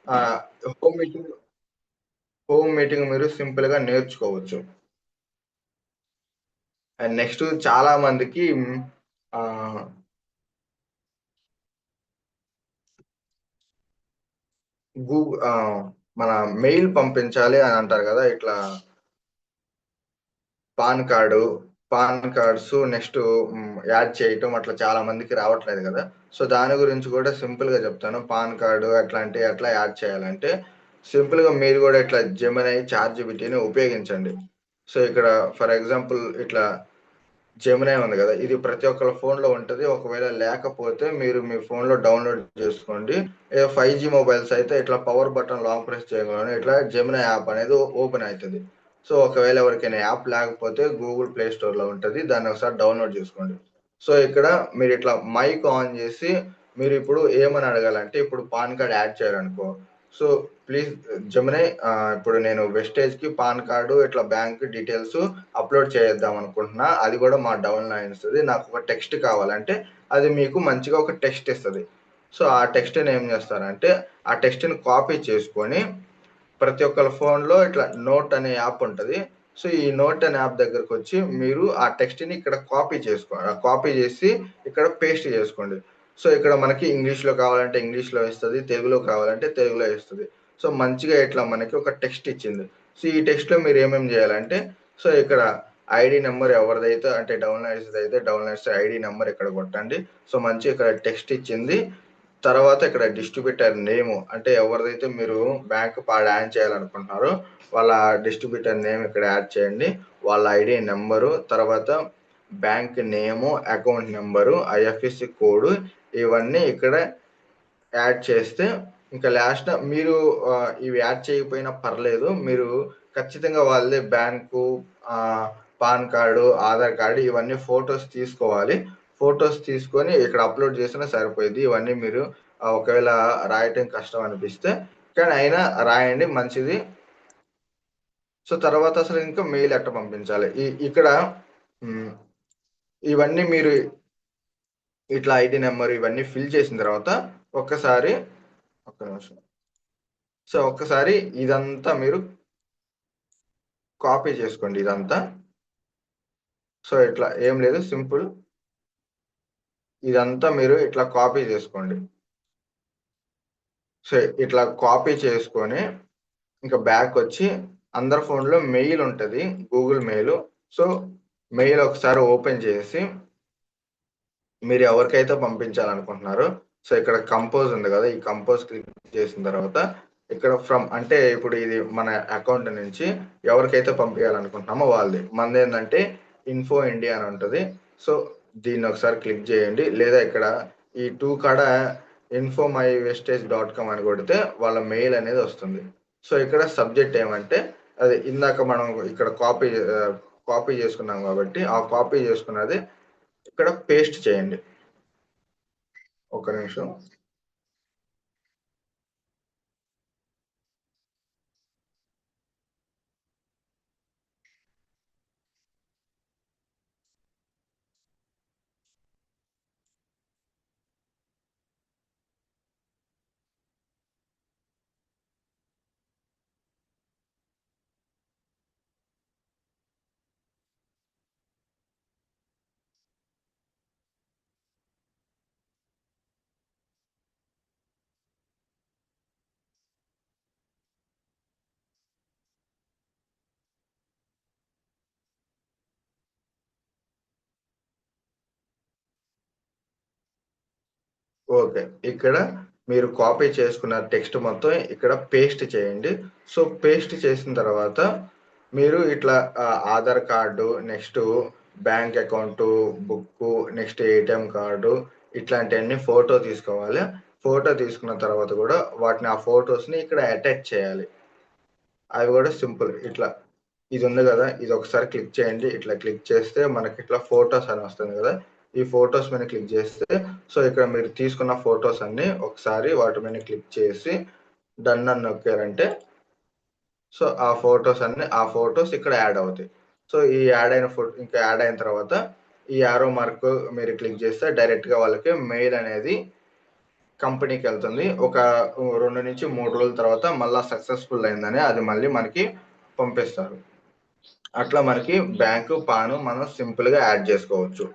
ఆహ్, home meeting home meeting మీరు సింపుల్‌గా నేర్చుకోవచ్చు. అండ్ నెక్స్ట్ చాలా మందికి ఆహ్, మన మెయిల్ పంపించాలి అని అంటారు గదా! ఇట్లా pan card, pan cards next add చేయటం అట్లా చాలా మందికి రావట్లేదు గదా! సో, దాని గురించి గూడా సింపుల్‌గా జెప్తాను. పాన్ కార్డు అట్లాంటియి ఎట్లా యాడ్ చేయాలంటే, సింపుల్‌గా మీరు గూడా ఇట్లా జెమినై, చాట్‌జిపిటిని ఉపయోగించండి. సో, ఇక్కడ ఫర్ ఎగ్జాంపుల్ ఇట్లా జెమినై ఉంది గదా! ఇది ప్రతి ఒక్కళ్ళ ఫోన్‌లో ఉంటది. ఒకవేళ లేకపోతే మీరు మీ ఫోన్‌లో డౌన్‌లోడ్ జేసుకోండి. 5జీ మొబైల్స్ అయితే ఇట్లా పవర్ బటన్ లాంగ్ ప్రెస్ చేయగానే ఇట్లా జెమినై యాప్ అనేది ఓపెన్ అయితది. సో, ఒకవేళ ఎవరికైనా యాప్ లేకపోతే గూగుల్ ప్లే స్టోర్‌లో ఉంటది. దాన్ని ఒకసారి డౌన్‌లోడ్ జేసుకోండి. సో, ఇక్కడ మీరిట్లా మైక్ ఆన్ జేసి మీరిప్పుడు ఏమని అడగాలంటే, ఇప్పుడు పాన్ కార్డ్ యాడ్ చేయాలనుకో, సో, ప్లీజ్ జెమినై ఇప్పుడు నేను వెస్టేజ్‌కి పాన్ కార్డు ఇట్లా బ్యాంక్ డీటెయిల్స్ అప్‌లోడ్ చేద్దాం అనుకుంటున్నా. అది గూడా మా డౌన్‌లో ఇస్తది. నాకొక టెక్స్ట్ కావాలంటే, అది మీకు మంచిగా ఒక టెక్స్ట్ ఇస్తది. సో, ఆ టెక్స్ట్‌ని ఏం జేస్తారంటే, ఆ టెక్స్ట్‌ని కాపీ చేసుకొని ప్రతి ఒక్కళ్ళ ఫోన్‌లో ఇట్లా నోట్ అనే యాప్ ఉంటది. సో, ఈ నోట్ అనే యాప్ దగ్గరకొచ్చి మీరు ఆ టెక్స్ట్‌ని ఇక్కడ కాపీ చేసి ఇక్కడ పేస్ట్ చేసుకోండి. సో, ఇక్కడ మనకి ఇంగ్లీష్‌లో కావాలంటే ఇంగ్లీష్‌లో ఇస్తది. తెలుగులో కావాలంటే తెలుగులో ఇస్తది. సో, మంచిగా ఇట్లా మనకి ఒక టెక్స్ట్ ఇచ్చింది. సో, ఈ టెక్స్ట్‌లో మీరు ఏమేమి చేయాలంటే, సో, ఇక్కడ ఐడీ నంబర్ ఎవరిదైతే అంటే డౌన్‌లోడ్స్‌దైతే డౌన్‌లోడ్స్ ఐడీ నంబర్ ఇక్కడ కొట్టండి. సో, మంచిగా ఇక్కడ టెక్స్ట్ ఇచ్చింది. తర్వాత ఇక్కడ డిస్ట్రిబ్యూటర్ నేము అంటే ఎవరిదైతే మీరు బ్యాంక్ యాడ్ చేయాలనుకుంటున్నారో వాళ్ళ డిస్ట్రిబ్యూటర్ నేమ్ ఇక్కడ యాడ్ చేయండి. వాళ్ళ ఐడీ నంబరు, తర్వాత బ్యాంక్ నేము, అకౌంట్ నంబరు, ఐఎఫ్ఎస్‌సి కోడ్ ఇవన్నీ ఇక్కడ యాడ్ చేస్తే ఇంకా లాస్ట్‌న మీరు ఇవి యాడ్ చేయకపోయినా పర్లేదు. మీరు ఖచ్చితంగా వాళ్ళది బ్యాంకు, ఆహ్, పాన్ కార్డు, ఆధార్ కార్డ్ ఇవన్నీ ఫోటోస్ తీసుకోవాలి. ఫోటోస్ తీసుకొని ఇక్కడ అప్‌లోడ్ చేసినా సరిపోయిద్ది. ఇవన్నీ మీరు ఒకవేళ రాయటం కష్టం అనిపిస్తే కానీ అయినా రాయండి మంచిది. సో, తర్వాత అసలు ఇంకా మెయిల్ ఎట్ట పంపించాలి? ఇక్కడ హ్మ్. ఇవన్నీ మీరు ఇట్లా ఐడీ నంబర్ ఇవన్నీ ఫిల్ చేసిన తర్వాత ఒక్కసారి ఒక్క నిమిషం. సో, ఒక్కసారి ఇదంతా మీరు కాపీ చేసుకోండి ఇదంతా. సో, ఇట్లా ఏం లేదు సింపుల్. ఇదంతా మీరు ఇట్లా కాపీ చేసుకోండి. సో, ఇట్లా కాపీ చేసుకొని ఇంకా బ్యాకొచ్చి అందరి ఫోన్‌లో మెయిల్ ఉంటది. Google mail. సో, మెయిల్ ఒకసారి ఓపెన్ చేసి మీరు ఎవరికైతే పంపించాలనుకుంటున్నారో సో, ఇక్కడ కంపోజ్ ఉంది గదా! ఈ కంపోజ్ క్లిక్ చేసిన తర్వాత ఇక్కడ ఫ్రమ్ అంటే ఇప్పుడు ఇది మన అకౌంట్ నుంచి ఎవరికైతే పంపియాలనుకుంటున్నామో వాళ్ళది. మనదేందంటే ఇన్ఫో ఇండియా అని ఉంటది. సో, దీన్ని ఒకసారి క్లిక్ చేయండి. లేదా ఇక్కడ ఈ 2 కాడ ఇన్ఫో మై వెస్టేజ్ డాట్ కామ్ అని కొడితే వాళ్ళ మెయిల్ అనేది వస్తుంది. సో, ఇక్కడ సబ్జెక్ట్ ఏమంటే అది ఇందాక మనం ఇక్కడ కాపీ చేసుకున్నాం కాబట్టి ఆ కాపీ చేసుకున్నది ఇక్కడ పేస్ట్ చేయండి. ఒక్క నిమిషం. ఓకే. ఇక్కడ మీరు కాపీ చేసుకున్న టెక్స్ట్ మొత్తం ఇక్కడ పేస్ట్ చేయండి. సో, పేస్ట్ చేసిన తర్వాత మీరు ఇట్లా Aadhaar card, next bank account, book, next ATM card ఇట్లాంటియన్నీ ఫోటో తీసుకోవాలి. ఫోటో తీసుకున్న తర్వాత గూడా వాటిని ఆ ఫోటోస్‌ని ఇక్కడ అటాచ్ చేయాలి. అవి గూడా సింపుల్. ఇట్లా ఇదుంది గదా! ఇదొకసారి క్లిక్ చేయండి. ఇట్లా క్లిక్ చేస్తే మనకిట్లా ఫోటోస్ అని వస్తుంది గదా! ఈ ఫోటోస్ మీద క్లిక్ చేస్తే సో, ఇక్కడ మీరు తీసుకున్న ఫోటోస్ అన్నీ ఒకసారి వాటి మీద క్లిక్ చేసి డన్ అని నొక్కారంటే సో, ఆ ఫోటోస్ ఇక్కడ యాడ్ అవుతాయి. సో, ఈ యాడ్ అయిన ఇంకా యాడ్ అయిన తర్వాత ఈ యారో మార్క్ మీరు క్లిక్ చేస్తే డైరెక్ట్‌గా వాళ్ళకి మెయిల్ అనేది కంపెనీకి వెళ్తుంది. ఒక 2-3 రోజుల తర్వాత మళ్ళా సక్సెస్ఫుల్ అయిందని అది మళ్ళీ మనకి పంపిస్తారు. అట్లా మనకి బ్యాంకు, పాను మనం సింపుల్‌గా యాడ్ చేసుకోవచ్చు.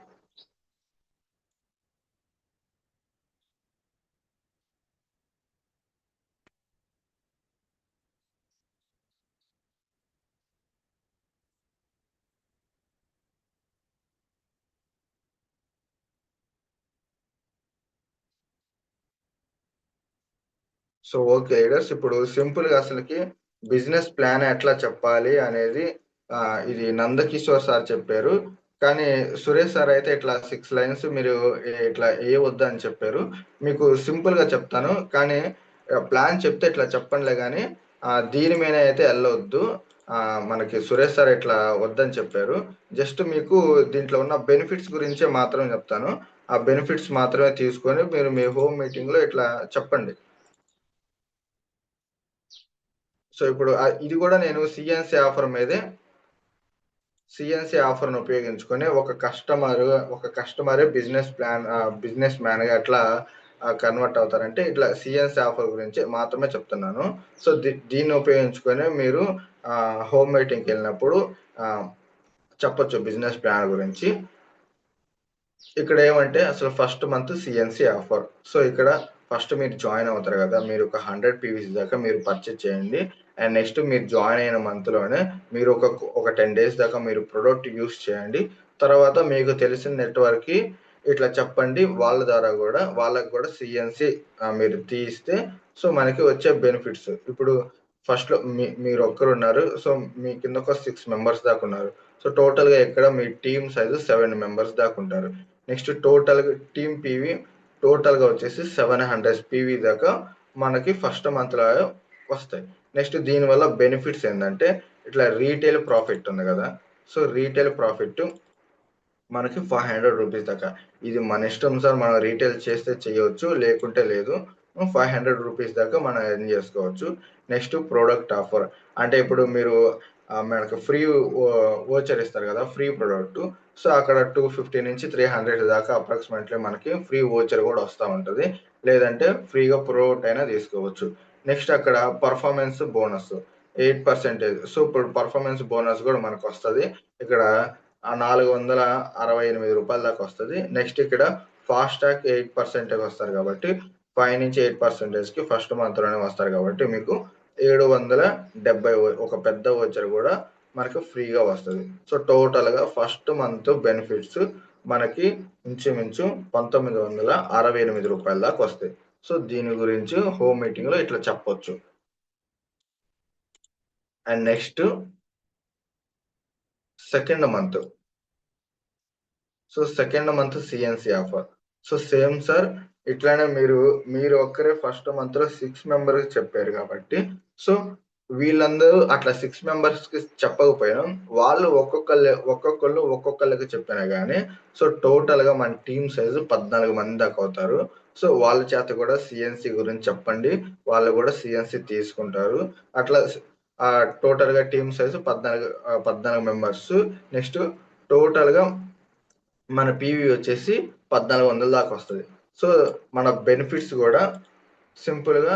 So, okay leaders. ఇప్పుడు సింపుల్‌గా అసలకి బిజినెస్ ప్లాన్ ఎట్లా చెప్పాలి అనేది ఇది నందకిషోర్ సార్ చెప్పారు. కానీ సురేష్ సార్ అయితే ఇట్లా 6 లైన్స్ మీరు ఇట్లా ఏయొద్దని చెప్పారు. మీకు సింపుల్‌గా చెప్తాను. కానీ ప్లాన్ చెప్తే ఇట్లా చెప్పండిలే గానీ దీని మీద అయితే ఎళ్ళొద్దు. మనకి సురేష్ సార్ ఇట్లా వద్దని చెప్పారు. జస్ట్ మీకు దీంట్లో ఉన్న బెనిఫిట్స్ గురించే మాత్రం చెప్తాను. ఆ బెనిఫిట్స్ మాత్రమే తీసుకొని మీరు మీ హోమ్ మీటింగ్‌లో ఇట్లా చెప్పండి. సో, ఇప్పుడు ఇది గూడా నేను సీఎన్‌సీ ఆఫర్‌ని ఉపయోగించుకొని ఒక కస్టమరే బిజినెస్ మ్యాన్‌గా ఎట్లా కన్వర్ట్ అవుతారంటే, ఇట్లా సీఎన్‌సీ ఆఫర్ గురించి మాత్రమే చెప్తున్నాను. సో, దీన్ని ఉపయోగించుకొని మీరు హోమ్ మీటింగ్‌కెళ్ళినప్పుడు ఆహ్, చెప్పొచ్చు బిజినెస్ ప్లాన్ గురించి. ఇక్కడ ఏమంటే అసలు first month CNC offer. So, ఇక్కడ ఫస్ట్ మీరు జాయిన్ అవుతారు గదా! మీరు ఒక 100 పీవీస్ దాకా మీరు పర్చేజ్ చేయండి. అండ్ నెక్స్ట్ మీరు జాయిన్ అయిన మంత్‌లోనే మీరు ఒక 10 డేస్ దాకా మీరు ప్రొడక్ట్ యూజ్ చేయండి. తర్వాత మీకు తెలిసిన నెట్‌వర్క్‌కి ఇట్లా చెప్పండి. వాళ్ళ ద్వారా గూడా వాళ్ళకి గూడా సీఎన్‌సీ మీరు తీయిస్తే సో, మనకి వచ్చే బెనిఫిట్స్ ఇప్పుడు ఫస్ట్‌లో మీరొక్కరున్నారు. సో, మీ కింద ఒక 6 మెంబర్స్ దాకా ఉన్నారు. సో, టోటల్‌గా ఇక్కడ మీ టీమ్ సైజ్ 7 మెంబర్స్ దాకా ఉంటారు. నెక్స్ట్ టీమ్ పీవీ టోటల్‌గా వచ్చేసి 700 పీవీ దాకా మనకి ఫస్ట్ మంత్‌లో వస్తాయి. నెక్స్ట్ దీనివల్ల బెనిఫిట్స్ ఏందంటే, ఇట్లా రీటైల్ ప్రాఫిట్ ఉంది గదా! సో, రీటైల్ ప్రాఫిట్ మనకి రూ. 500 దాకా. ఇది మన ఇష్టం సార్. మనం రీటైల్ చేస్తే చేయొచ్చు. లేకుంటే లేదు. రూ. 500 దాకా మనం ఎర్న్ జేసుకోవచ్చు. Next product offer. అంటే ఇప్పుడు మీరు మనకు ఫ్రీ వోచర్ ఇస్తారు గదా! Free product. సో, అక్కడ 250-300 దాకా అప్రాక్సిమేట్‌లీ మనకి ఫ్రీ వోచర్ గూడా వస్తా ఉంటది. లేదంటే ఫ్రీగా ప్రొడక్ట్ అయినా తీసుకోవచ్చు. నెక్స్ట్ అక్కడ పెర్ఫార్మన్స్ బోనస్ 8%. సో, ఇప్పుడు పెర్ఫార్మన్స్ బోనస్ గూడా మనకొస్తది. ఇక్కడ రూ. 468 దాకా వస్తది. నెక్స్ట్ ఇక్కడ ఫాస్టాగ్ 8% వస్తారు కాబట్టి 5-8%కి ఫస్ట్ మంత్‌లోనే వస్తారు కాబట్టి మీకు 770 ఒక పెద్ద వోచర్ గూడా మనకు ఫ్రీగా వస్తది. సో, టోటల్‌గా ఫస్ట్ మంత్ బెనిఫిట్స్ మనకి ఇంచుమించు రూ. 1968 దాకా వస్తాయి. సో, దీని గురించి హోమ్ మీటింగ్‌లో ఇట్లా చెప్పొచ్చు. And next second month. So, second month CNC offer. So, same sir ఇట్లానే మీరు ఒక్కరే ఫస్ట్ మంత్‌లో 6 మెంబర్‌కి చెప్పారు గాబట్టి, సో, వీళ్ళందరూ అట్లా 6 మెంబర్స్‌కి చెప్పకపోయినా, వాళ్ళు ఒక్కొక్కళ్ళకి చెప్పినా గానీ, సో, టోటల్‌గా మన టీమ్ సైజు 14 మంది దాకా అవుతారు. సో, వాళ్ళ చేత గూడా సీఎన్‌సీ గురించి చెప్పండి. వాళ్ళు గూడా సీఎన్‌సీ తీసుకుంటారు. అట్లా టోటల్‌గా టీమ్ సైజు 14 మెంబర్స్. నెక్స్ట్ టోటల్‌గా మన పీవీ వచ్చేసి 1400 దాకా వస్తది. సో, మన బెనిఫిట్స్ గూడా సింపుల్‌గా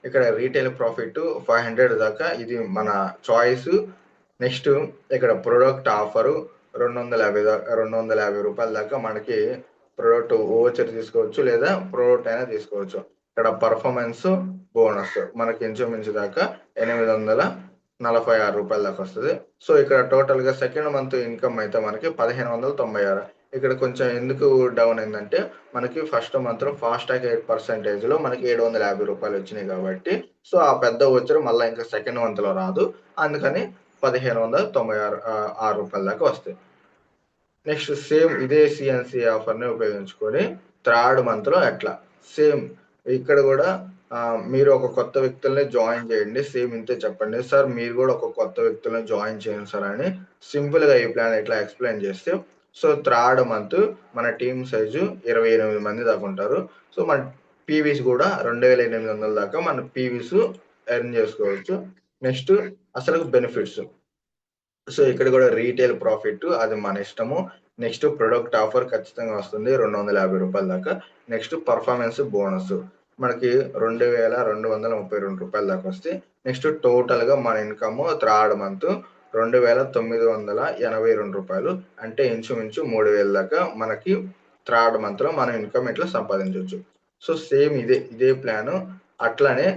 ఇక్కడ రీటైల్ ప్రాఫిట్ 500 దాకా ఇది మన చాయిస్. నెక్స్ట్ ఇక్కడ ప్రొడక్ట్ ఆఫరు రూ. 250 దాకా మనకి ప్రొడక్ట్ వోచర్ తీసుకోవచ్చు. లేదా ప్రొడక్ట్ అయినా తీసుకోవచ్చు. ఇక్కడ పెర్ఫార్మన్స్ బోనస్ మనకి ఇంచుమించు దాకా రూ. 846 దాకా వస్తది. సో, ఇక్కడ టోటల్‌గా సెకండ్ మంత్ ఇన్‌కమ్ అయితే మనకి 1596. ఇక్కడ కొంచెం ఎందుకు డౌన్ అయిందంటే, మనకి ఫస్ట్ మంత్‌లో ఫాస్టాగ్ 8%లో మనకి రూ. 750 వచ్చినాయి కాబట్టి, సో, ఆ పెద్ద వోచర్ మళ్ళా ఇంకా సెకండ్ మంత్‌లో రాదు. అందుకని రూ. 1596 దాకా వస్తాయి. నెక్స్ట్ సేమ్ ఇదే సీఎన్‌సీ ఆఫర్‌ని ఉపయోగించుకొని థర్డ్ మంత్‌లో అట్లా సేమ్ ఇక్కడ గూడా మీరు ఒక కొత్త వ్యక్తుల్ని జాయిన్ చేయండి. సేమ్ ఇంతే చెప్పండి. సార్ మీరు గూడా ఒక కొత్త వ్యక్తుల్ని జాయిన్ చేయండి సార్ అని సింపుల్‌గా ఈ ప్లాన్ ఇట్లా ఎక్స్‌ప్లెయిన్ చేస్తే సో, థర్డ్ మంత్ మన టీమ్ సైజు 28 మంది దాకా ఉంటారు. సో, మన పీవీస్ గూడా 2800 దాకా మన పీవీస్ ఎర్న్ చేసుకోవచ్చు. నెక్స్ట్ అసలు బెనిఫిట్స్. సో, ఇక్కడ గూడా రీటైల్ ప్రాఫిట్ అది మన ఇష్టము. నెక్స్ట్ ప్రొడక్ట్ ఆఫర్ ఖచ్చితంగా వస్తుంది. రూ. 250 దాకా. Next performance bonus. మనకి రూ. 2232 దాకా వస్తాయి. నెక్స్ట్ టోటల్‌గా మన ఇన్‌కమ్ థర్డ్ మంత్ రూ. 2982 అంటే ఇంచుమించు 3000 దాకా మనకి థర్డ్ మంత్‌లో మనం ఇన్‌కమ్ ఇట్లా సంపాదించొచ్చు. సో, సేమ్ ఇదే ప్లాను అట్లానే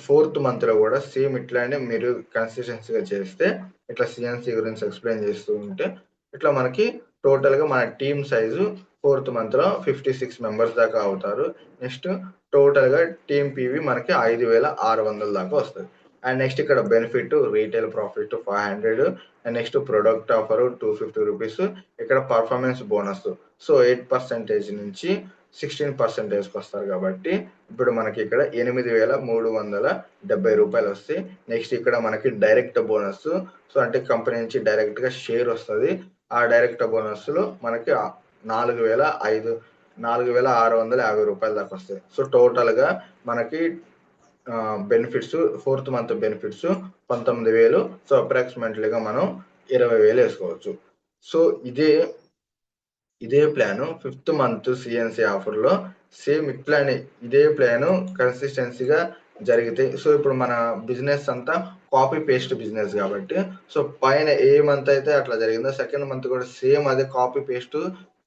ఫోర్త్ మంత్‌లో కూడా సేమ్ ఇట్లానే మీరు కన్సిస్టెన్సీగా చేస్తే ఇట్లా సీఎన్‌సీ గురించి ఎక్స్‌ప్లెయిన్ చేస్తూ ఉంటే ఇట్లా మనకి టోటల్‌గా మన టీమ్ సైజు ఫోర్త్ మంత్‌లో 56 మెంబర్స్ దాకా అవుతారు. నెక్స్ట్ టోటల్‌గా టీమ్ పీవీ మనకి 5600 దాకా వస్తది. అండ్ నెక్స్ట్ ఇక్కడ benefit retail profit 500 and next product offer రూ. 250 ఇక్కడ పర్ఫార్మెన్స్ బోనస్. సో, 8% నుంచి 16% వస్తారు కాబట్టి ఇప్పుడు మనకి ఇక్కడ రూ. 8370 వస్తాయి. నెక్స్ట్ ఇక్కడ మనకి డైరెక్ట్ బోనస్. సో, అంటే కంపెనీ నుంచి డైరెక్ట్‌గా షేర్ వస్తది. ఆ డైరెక్ట్ బోనస్‌లో మనకి 4650 దాకా వస్తాయి. సో, టోటల్‌గా మనకి benefits fourth month benefits 19,000. So, అప్రాక్సిమేట్లీగా మనం 20,000 వేసుకోవచ్చు. సో, ఇదే ప్లాను ఫిఫ్త్ మంత్ సీఎన్‌సీ ఆఫర్‌లో సేమ్ ఇట్లానే ఇదే ప్లాను కన్సిస్టెన్సీగా జరిగితే సో, ఇప్పుడు మన బిజినెస్ అంతా కాపీ పేస్ట్ బిజినెస్ కాబట్టి సో, పైన ఏ మంత్ అయితే అట్లా జరిగిందో సెకండ్ మంత్ కూడా సేమ్ అదే కాపీ పేస్ట్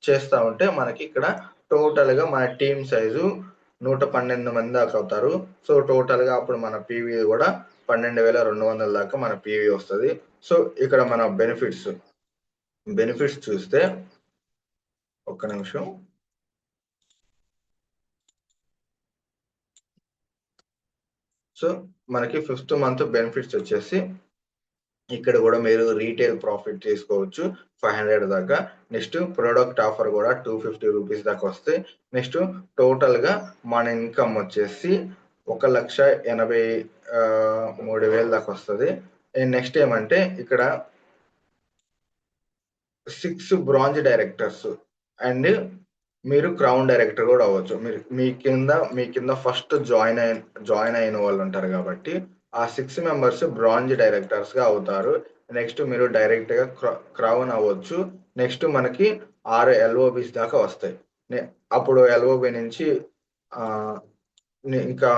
చేస్తా ఉంటే మనకి ఇక్కడ టోటల్‌గా మన టీమ్ సైజు 112 మంది దాకా అవుతారు. సో, టోటల్‌గా అప్పుడు మన పీవీ కూడా 12,200 దాకా మన పీవీ వస్తది. సో, ఇక్కడ మన బెనిఫిట్స్ చూస్తే ఒక్క నిమిషం. సో, మనకి ఫిఫ్త్ మంత్ బెనిఫిట్స్ వచ్చేసి ఇక్కడ కూడా మీరు రీటైల్ ప్రాఫిట్ తీసుకోవచ్చు 500 దాకా. నెక్స్ట్ ప్రొడక్ట్ ఆఫర్ కూడా రూ. 250 దాకా వస్తాయి. నెక్స్ట్ టోటల్‌గా మన ఇన్‌కమ్ వచ్చేసి 1,83,000 దాకా వస్తది. అండ్ నెక్స్ట్ ఏమంటే ఇక్కడ 6 బ్రాంజ్ డైరెక్టర్స్ అండ్ మీరు క్రౌన్ డైరెక్టర్ కూడా అవ్వచ్చు. మీ కింద ఫస్ట్ జాయిన్ అయిన వాళ్ళు ఉంటారు కాబట్టి ఆ 6 మెంబర్స్ బ్రాంజ్ డైరెక్టర్స్‌గా అవుతారు. నెక్స్ట్ మీరు డైరెక్ట్‌గా క్రౌన్ అవ్వచ్చు. నెక్స్ట్ మనకి 6 ఎల్ఓబీస్ దాకా వస్తాయి. అప్పుడు ఎల్ఓబీ నుంచి ఆహ్, ఇంకా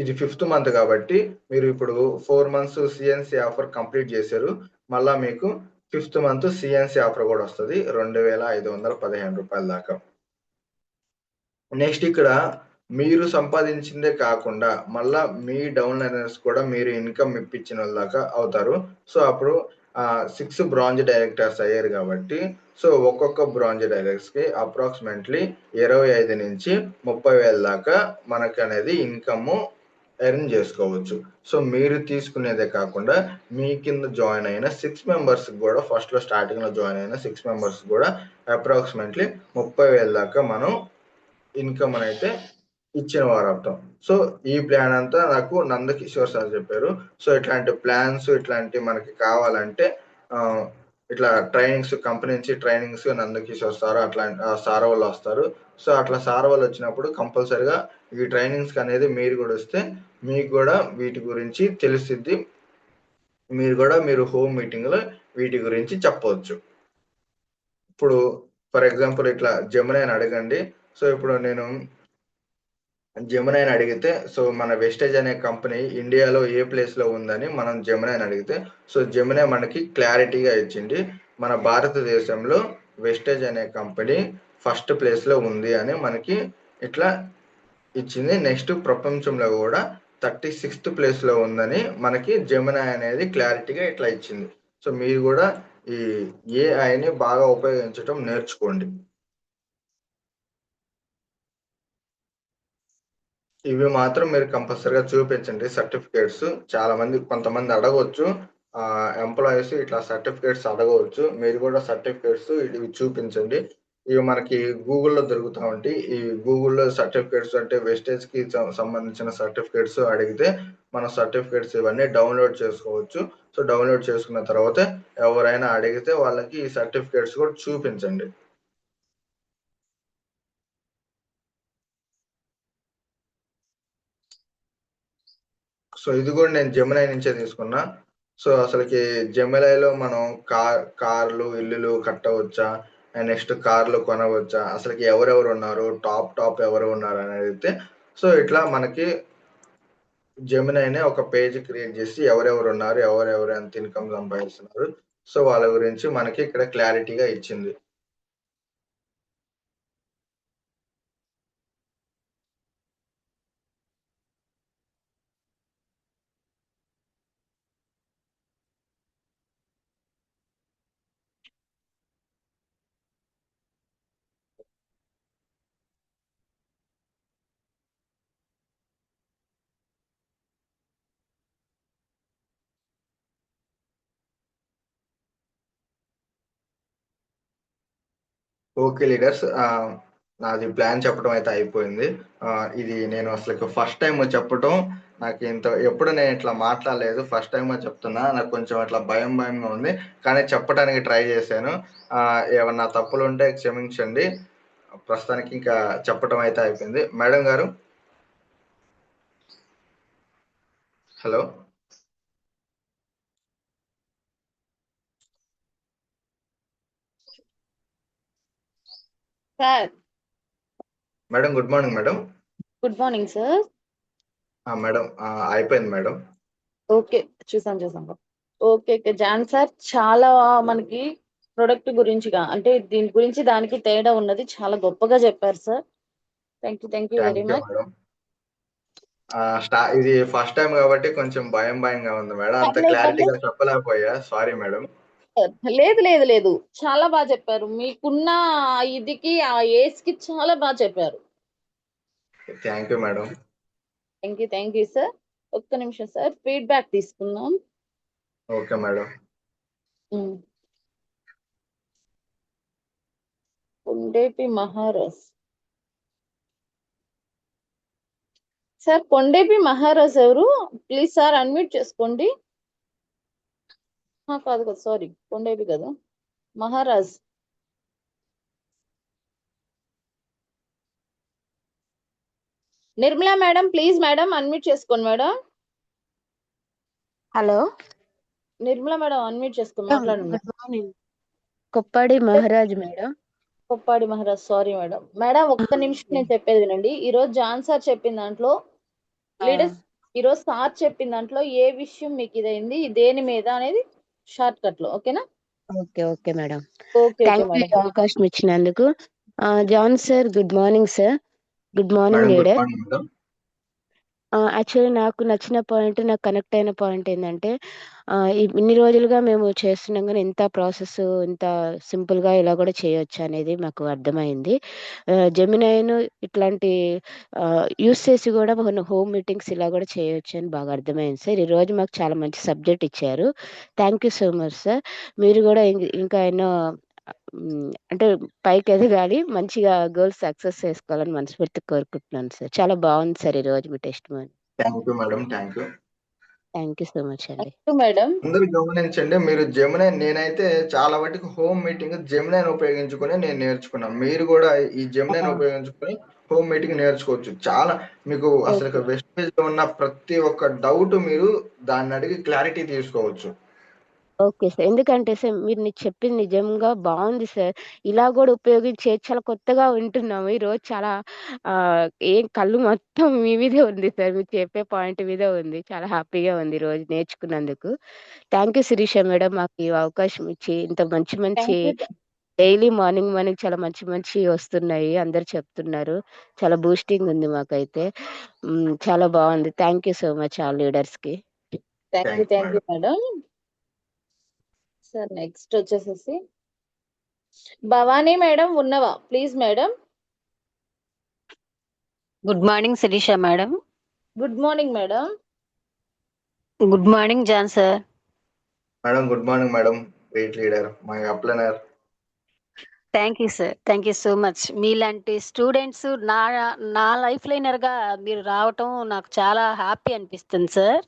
ఇది ఫిఫ్త్ మంత్ కాబట్టి మీరు ఇప్పుడు 4 మంత్స్ సీఎన్‌సీ ఆఫర్ కంప్లీట్ చేశారు. మళ్ళా మీకు ఫిఫ్త్ మంత్ సీఎన్‌సీ ఆఫర్ కూడా వస్తది. రూ. 2,515 దాకా. నెక్స్ట్ ఇక్కడ మీరు సంపాదించిందే కాకుండా మళ్ళా మీ డౌన్ లైనర్స్ కూడా మీరు ఇన్‌కమ్ ఇప్పించినోళ్ళ దాకా అవుతారు. సో, అప్పుడు 6 బ్రాంజ్ డైరెక్టర్స్ అయ్యారు కాబట్టి సో, ఒక్కొక్క బ్రాంజ్ డైరెక్టర్స్‌కి అప్రాక్సిమేట్‌లీ 25,000-30,000 దాకా మనకనేది ఇన్‌కమ్ ఎర్న్ చేసుకోవచ్చు. సో, మీరు తీసుకునేదే కాకుండా మీ కింద జాయిన్ అయిన 6 మెంబర్స్‌కి కూడా ఫస్ట్‌లో స్టార్టింగ్‌లో జాయిన్ అయిన 6 మెంబర్స్‌కి కూడా అప్రాక్సిమేట్‌లీ 30,000 దాకా మనం ఇన్‌కమ్ అనైతే ఇచ్చిన వారవుతాం. సో, ఈ ప్లాన్ అంతా నాకు నందకిషోర్ సార్ చెప్పారు. సో, ఇట్లాంటి ప్లాన్స్ ఇట్లాంటివి మనకి కావాలంటే ఆహ్, ఇట్లా కంపెనీ నుంచి ట్రైనింగ్స్ నందకిషోర్ సార్ సార్ వాళ్ళు వస్తారు. సో, అట్లా సార్ వాళ్ళు వచ్చినప్పుడు కంపల్సరీగా ఈ ట్రైనింగ్స్‌కి అనేది మీరు కూడా వస్తే మీకు కూడా వీటి గురించి తెలిసిద్ది. మీరు హోమ్ మీటింగ్‌లో వీటి గురించి చెప్పవచ్చు. ఇప్పుడు ఫర్ ఎగ్జాంపుల్ ఇట్లా జెమినైని అడగండి. సో, ఇప్పుడు నేను జెమినైని అడిగితే సో, మన వెస్టేజ్ అనే కంపెనీ ఇండియాలో ఏ ప్లేస్‌లో ఉందని మనం జెమినైని అడిగితే సో, జెమినై మనకి క్లారిటీగా ఇచ్చింది. మన భారతదేశంలో వెస్టేజ్ అనే కంపెనీ ఫస్ట్ ప్లేస్‌లో ఉంది అని మనకి ఇట్లా ఇచ్చింది. నెక్స్ట్ ప్రపంచంలో గూడా 36థ్ ప్లేస్‌లో ఉందని మనకి జెమినై అనేది క్లారిటీగా ఇట్లా ఇచ్చింది. సో, మీరు గూడా ఈ ఏఐని బాగా ఉపయోగించటం నేర్చుకోండి. ఇవి మాత్రం మీరు కంపల్సరీగా చూపించండి సర్టిఫికేట్స్. కొంతమంది అడగొచ్చు. ఎంప్లాయీస్ ఇట్లా సర్టిఫికేట్స్ అడగవచ్చు. మీరు కూడా సర్టిఫికేట్స్ ఇవి చూపించండి. ఇవి మనకి గూగుల్‌లో దొరుకుతా ఉంటాయి. ఈ గూగుల్‌లో సర్టిఫికేట్స్ అంటే వెస్టేజ్‌కి సంబంధించిన సర్టిఫికేట్స్ అడిగితే మన సర్టిఫికేట్స్ ఇవన్నీ డౌన్‌లోడ్ చేసుకోవచ్చు. సో, డౌన్‌లోడ్ చేసుకున్న తర్వాత ఎవరైనా అడిగితే వాళ్ళకి ఈ సర్టిఫికేట్స్ కూడా చూపించండి. సో, ఇది గూడా నేను జెమినై నుంచే తీసుకున్నా. సో, అసలకి జెమినైలో మనం కార్లు, ఇల్లులు కట్టవచ్చా? అండ్ నెక్స్ట్ కార్లు కొనవచ్చా? అసలకి ఎవరెవరున్నారు? టాప్ ఎవరు ఉన్నారని అడిగితే సో ఇట్లా మనకి జెమినైనే ఒక పేజ్ క్రియేట్ చేసి ఎవరెవరు ఉన్నారు, ఎవరెవరు ఎంత ఇన్కమ్ సంపాదిస్తున్నారు, సో వాళ్ళ గురించి మనకి ఇక్కడ క్లారిటీగా ఇచ్చింది. ఓకే లీడర్స్, నాది ప్లాన్ చెప్పడం అయితే అయిపోయింది. ఇది నేను అసలు ఫస్ట్ టైం చెప్పటం, నాకు ఎప్పుడు నేను ఇట్లా మాట్లాడలేదు, ఫస్ట్ టైం చెప్తున్నా. నాకు కొంచెం అట్లా భయంగా ఉంది, కానీ చెప్పడానికి ట్రై చేశాను. ఏమన్నా తప్పులు ఉంటే క్షమించండి. ప్రస్తుతానికి ఇంకా చెప్పటం అయితే అయిపోయింది. మేడం గారు, hello sir. Madam, good morning madam. Good morning sir. Madam, అయిపోయింది మేడం. ఓకే, చూసాం. ఓకే జాన్ సార్, చాలా మనకి ప్రొడక్ట్ గురించిగా అంటే దీని గురించి దానికి తేడా ఉన్నది చాలా గొప్పగా చెప్పారు sir. Thank you very thank you much. Madam. ఇది ఫస్ట్ టైం కాబట్టి కొంచెం భయంగా ఉంది మేడం, అంత పర్లేదు పర్లేదు. క్లారిటీగా చెప్పలేకపోయా, సారీ మేడం. లేదు, చాలా బాగా చెప్పారు. మీకున్న ఇదికి ఆ ఏజ్ కి చాలా బాగా చెప్పారు. Thank you madam. Thank you sir. ఒక్క నిమిషం సార్, ఫీడ్బ్యాక్ తీసుకుందాం. Okay madam. Kondepi Maharaj sir, Kondepi Maharaj ఎవరు? ప్లీజ్ సార్ అన్మ్యూట్ చేసుకోండి. కాదు సారీ, కొండేపి కదా, Maharaj. Nirmala madam, please madam unmute చేసుకోండి madam. Hello, Nirmala madam unmute చేసుకొని మాట్లాడండి. Good morning. Koppadi Maharaj madam. Koppadi Maharaj, sorry madam. Madam ఒక్క నిమిషం నేను చెప్పేది వినండి. ఈ రోజు జాన్ సార్ చెప్పిన దాంట్లో లీడర్స్, ఈ రోజు సార్ చెప్పిన దాంట్లో ఏ విషయం మీకు ఇదైంది, దేని మీద అనేది షార్ట్ కట్ లో, ఓకేనా? Okay madam. Okay thank you madam. అవకాశం ఇచ్చినందుకు. John sir, good morning sir. Good morning madam, good leader. Morning madam. Actually నాకు నచ్చిన పాయింట్, నాకు కనెక్ట్ అయిన పాయింట్ ఏంటంటే, ఇన్ని రోజులుగా మేము చేస్తున్నాం కానీ ఇంత ప్రాసెస్ ఇంత సింపుల్గా ఇలా కూడా చేయొచ్చు అనేది మాకు అర్థమైంది. జెమినైను ఇట్లాంటి యూస్ చేసి కూడా మన హోమ్ మీటింగ్స్ ఇలా కూడా చేయొచ్చు అని బాగా అర్థమైంది సార్. ఈరోజు మాకు చాలా మంచి సబ్జెక్ట్ ఇచ్చారు. Thank you so much sir. మీరు కూడా ఇంకా ఎన్నో అంటే పైకి ఎదగాలి, మంచిగా గోల్స్ సక్సెస్ చేసుకోవాలని మనస్ఫూర్తిగా కోరుకుంటున్నాను సార్. చాలా బాగుంది సార్ ఈ రోజు మీ testimony. Thank you madam, thank you. Thank you so much అండి. మేడం, అందరూ గమనించండి, మీరు జెమినై, నేనైతే చాలా వాటికి హోమ్ మీటింగ్ జెమినైని ఉపయోగించుకొని నేను నేర్చుకున్నాను. మీరు కూడా ఈ జెమినైని ఉపయోగించుకొని హోమ్ మీటింగ్ నేర్చుకోవచ్చు. చాలా మీకు అసలు వెస్ట్ పేజ్ లో ఉన్న ప్రతి ఒక్క డౌట్ మీరు దాన్ని అడిగి క్లారిటీ తీసుకోవచ్చు. Okay sir. ఎందుకంటే సార్ మీరు చెప్పింది నిజంగా బాగుంది సార్. ఇలా కూడా ఉపయోగించే చాలా కొత్తగా వింటున్నాము. ఈరోజు చాలా ఏం కళ్ళు మొత్తం మీ మీదే ఉంది సార్. మీరు చెప్పే పాయింట్ మీద ఉంది. చాలా హ్యాపీగా ఉంది ఈరోజు నేర్చుకున్నందుకు. థ్యాంక్ యూ శిరీష మేడం, మాకు ఈ అవకాశం ఇచ్చి ఇంత మంచి డైలీ మార్నింగ్ చాలా మంచి వస్తున్నాయి. అందరు చెప్తున్నారు. చాలా బూస్టింగ్ ఉంది మాకైతే. చాలా బాగుంది. Thank you so much all leaders కి. Thank you madam. Sir next వచ్చేసేసి భవానీ మేడం ఉన్నవా please madam. Good morning Sirisha madam. Good morning madam. Good morning John sir. Madam, good morning madam. Great leader, my upliner. Thank you sir, thank you so much. మీలాంటి students నా life లైనర్గా మీరు రావటం నాకు చాలా happy అనిపిస్తుంది sir.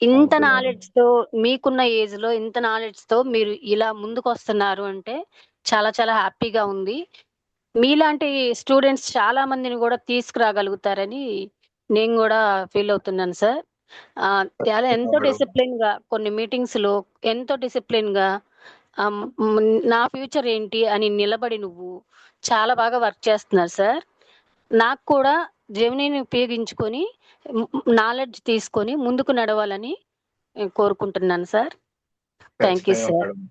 ఇంత నాలెడ్జ్తో, మీకున్న ఏజ్లో ఇంత నాలెడ్జ్తో మీరు ఇలా ముందుకు వస్తున్నారు అంటే చాలా చాలా హ్యాపీగా ఉంది. మీలాంటి స్టూడెంట్స్ చాలా మందిని కూడా తీసుకురాగలుగుతారని నేను కూడా ఫీల్ అవుతున్నాను సార్. చాలా ఎంతో డిసిప్లిన్గా కొన్ని మీటింగ్స్లో ఎంతో డిసిప్లిన్గా నా ఫ్యూచర్ ఏంటి అని నిలబడి నువ్వు చాలా బాగా వర్క్ చేస్తున్నారు సార్. నాకు కూడా జెమినీని ఉపయోగించుకొని నాలెడ్జ్ తీసుకొని ముందుకు నడవాలని కోరుకుంటున్నాను సార్. థ్యాంక్ యూ ఖచ్చితంగా సార్. మేడం.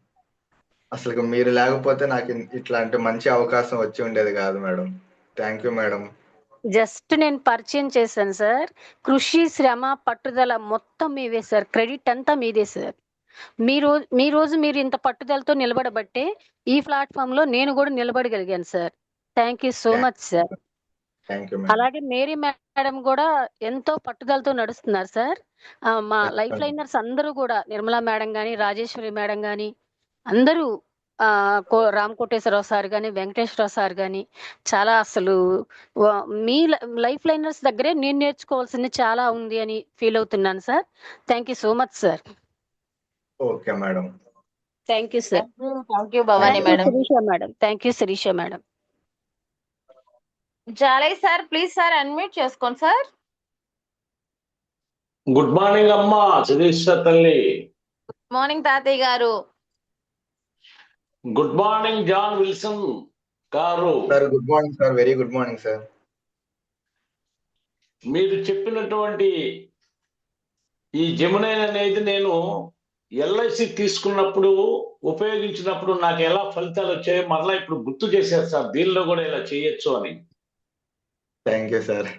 అసలు మీరు లేకపోతే నాకు ఇట్లాంటి మంచి అవకాశం వచ్చి ఉండేది కాదు madam. Thank you madam. Just నేను పరిచయం చేశాను సార్. కృషి, శ్రమ, పట్టుదల మొత్తం మీవే సార్. క్రెడిట్ అంతా మీదే సార్. మీ రోజు మీరు ఇంత పట్టుదలతో నిలబడబట్టే ఈ ప్లాట్ఫామ్ లో నేను కూడా నిలబడగలిగాను sir. Thank you so much sir. Thank you madam. అలాగే మేరీ మేడం కూడా ఎంతో పట్టుదలతో నడుస్తున్నారు సార్. మా లైఫ్ లైనర్స్ అందరూ కూడా నిర్మలా మేడం గాని, రాజేశ్వరి మేడం గాని అందరూ రామ్ కోటేశ్వరరావు సార్ గాని, వెంకటేశ్వరరావు సార్ గాని చాలా అసలు మీ లైఫ్ లైనర్స్ దగ్గరే నేను నేర్చుకోవాల్సింది చాలా ఉంది అని ఫీల్ అవుతున్నాను sir. Thank you so much sir. Okay madam. Thank you sir. Thank you Bhavani madam. Sirisha madam. Thank you Sirisha madam. Jalay sir please sir unmute చేసుకోండి సార్. గుడ్ మార్నింగ్ అమ్మా శిరీష తల్లి. గుడ్ మార్నింగ్ తాతయ్య గారు. గుడ్ మార్నింగ్ జాన్ విల్సన్ గారు. Sir good morning sir. Very good morning sir. మీరు చెప్పినటువంటి ఈ Gemini అనేది నేను ఎల్ఐసి తీసుకున్నప్పుడు ఉపయోగించినప్పుడు నాకు ఎలా ఫలితాలు వచ్చాయో మరలా ఇప్పుడు గుర్తు చేశారు సార్. దీనిలో కూడా ఇలా చేయొచ్చు అని. Thank you sir.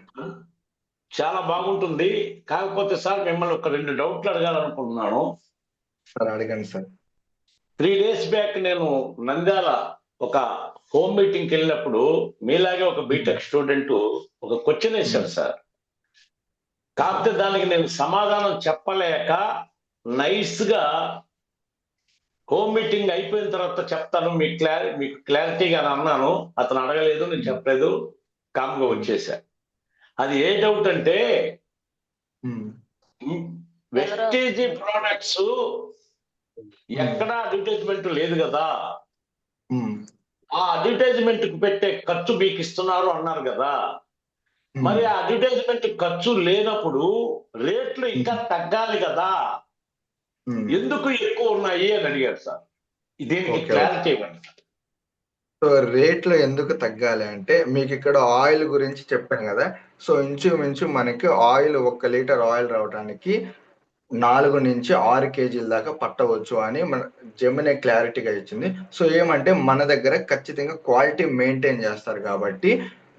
చాలా బాగుంటుంది. కాకపోతే సార్ మిమ్మల్ని ఒక 2 డౌట్లు అడగాలనుకుంటున్నాను. సార్ అడగండి సార్. 3 days బ్యాక్ నేను నంద్యాల ఒక హోమ్ మీటింగ్కి వెళ్ళినప్పుడు మీలాగే ఒక బీటెక్ స్టూడెంట్ ఒక క్వశ్చన్ వేశాడు సార్. కాకపోతే దానికి నేను సమాధానం చెప్పలేక నైస్ గా హోమ్ మీటింగ్ అయిపోయిన తర్వాత చెప్తాను మీకు క్లారిటీగా అన్నాను. అతను అడగలేదు, నేను చెప్పలేదు, కామ్గా వచ్చేసా. అది ఏ డౌట్ అంటే వెస్టేజ్ ప్రోడక్ట్స్ ఎక్కడా అడ్వర్టైజ్మెంట్ లేదు కదా, ఆ అడ్వర్టైజ్మెంట్ కు పెట్టే ఖర్చు మీకు ఇస్తున్నారు అన్నారు కదా. మరి ఆ అడ్వర్టైజ్మెంట్ ఖర్చు లేనప్పుడు రేట్లు ఇంకా తగ్గాలి కదా, ఎందుకు ఎక్కువ ఉన్నాయి అని అడిగారు సార్. దీనికి క్లారిటీ ఇవ్వండి. సో రేట్లు ఎందుకు తగ్గాలి అంటే మీకు ఇక్కడ ఆయిల్ గురించి చెప్పాను కదా. సో ఇంచుమించు మనకి ఆయిల్ 1 లీటర్ ఆయిల్ రావడానికి 4 నుంచి 6 కేజీల దాకా పట్టవచ్చు అని మన జెమినీ క్లారిటీగా ఇచ్చింది. సో ఏమంటే మన దగ్గర ఖచ్చితంగా క్వాలిటీ మెయింటైన్ చేస్తారు కాబట్టి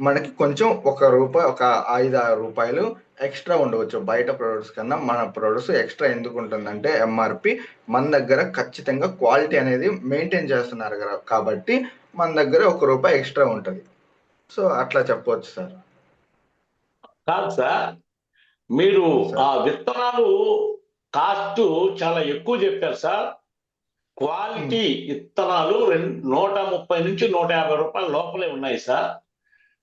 మనకి కొంచెం ₹1 ఒక 5-6 రూపాయలు ఎక్స్ట్రా ఉండవచ్చు. బయట ప్రొడక్ట్స్ కన్నా మన ప్రొడక్ట్స్ ఎక్స్ట్రా ఎందుకు ఉంటుందంటే ఎంఆర్పి మన దగ్గర ఖచ్చితంగా క్వాలిటీ అనేది మెయింటైన్ చేస్తున్నారు కదా, కాబట్టి మన దగ్గర ₹1 ఎక్స్ట్రా ఉంటుంది. సో అట్లా చెప్పవచ్చు సార్. కాదు సార్, మీరు ఆ విత్తనాలు కాస్ట్ చాలా ఎక్కువ చెప్పారు సార్. క్వాలిటీ విత్తనాలు 130 నుంచి 150 రూపాయల లోపలే ఉన్నాయి సార్.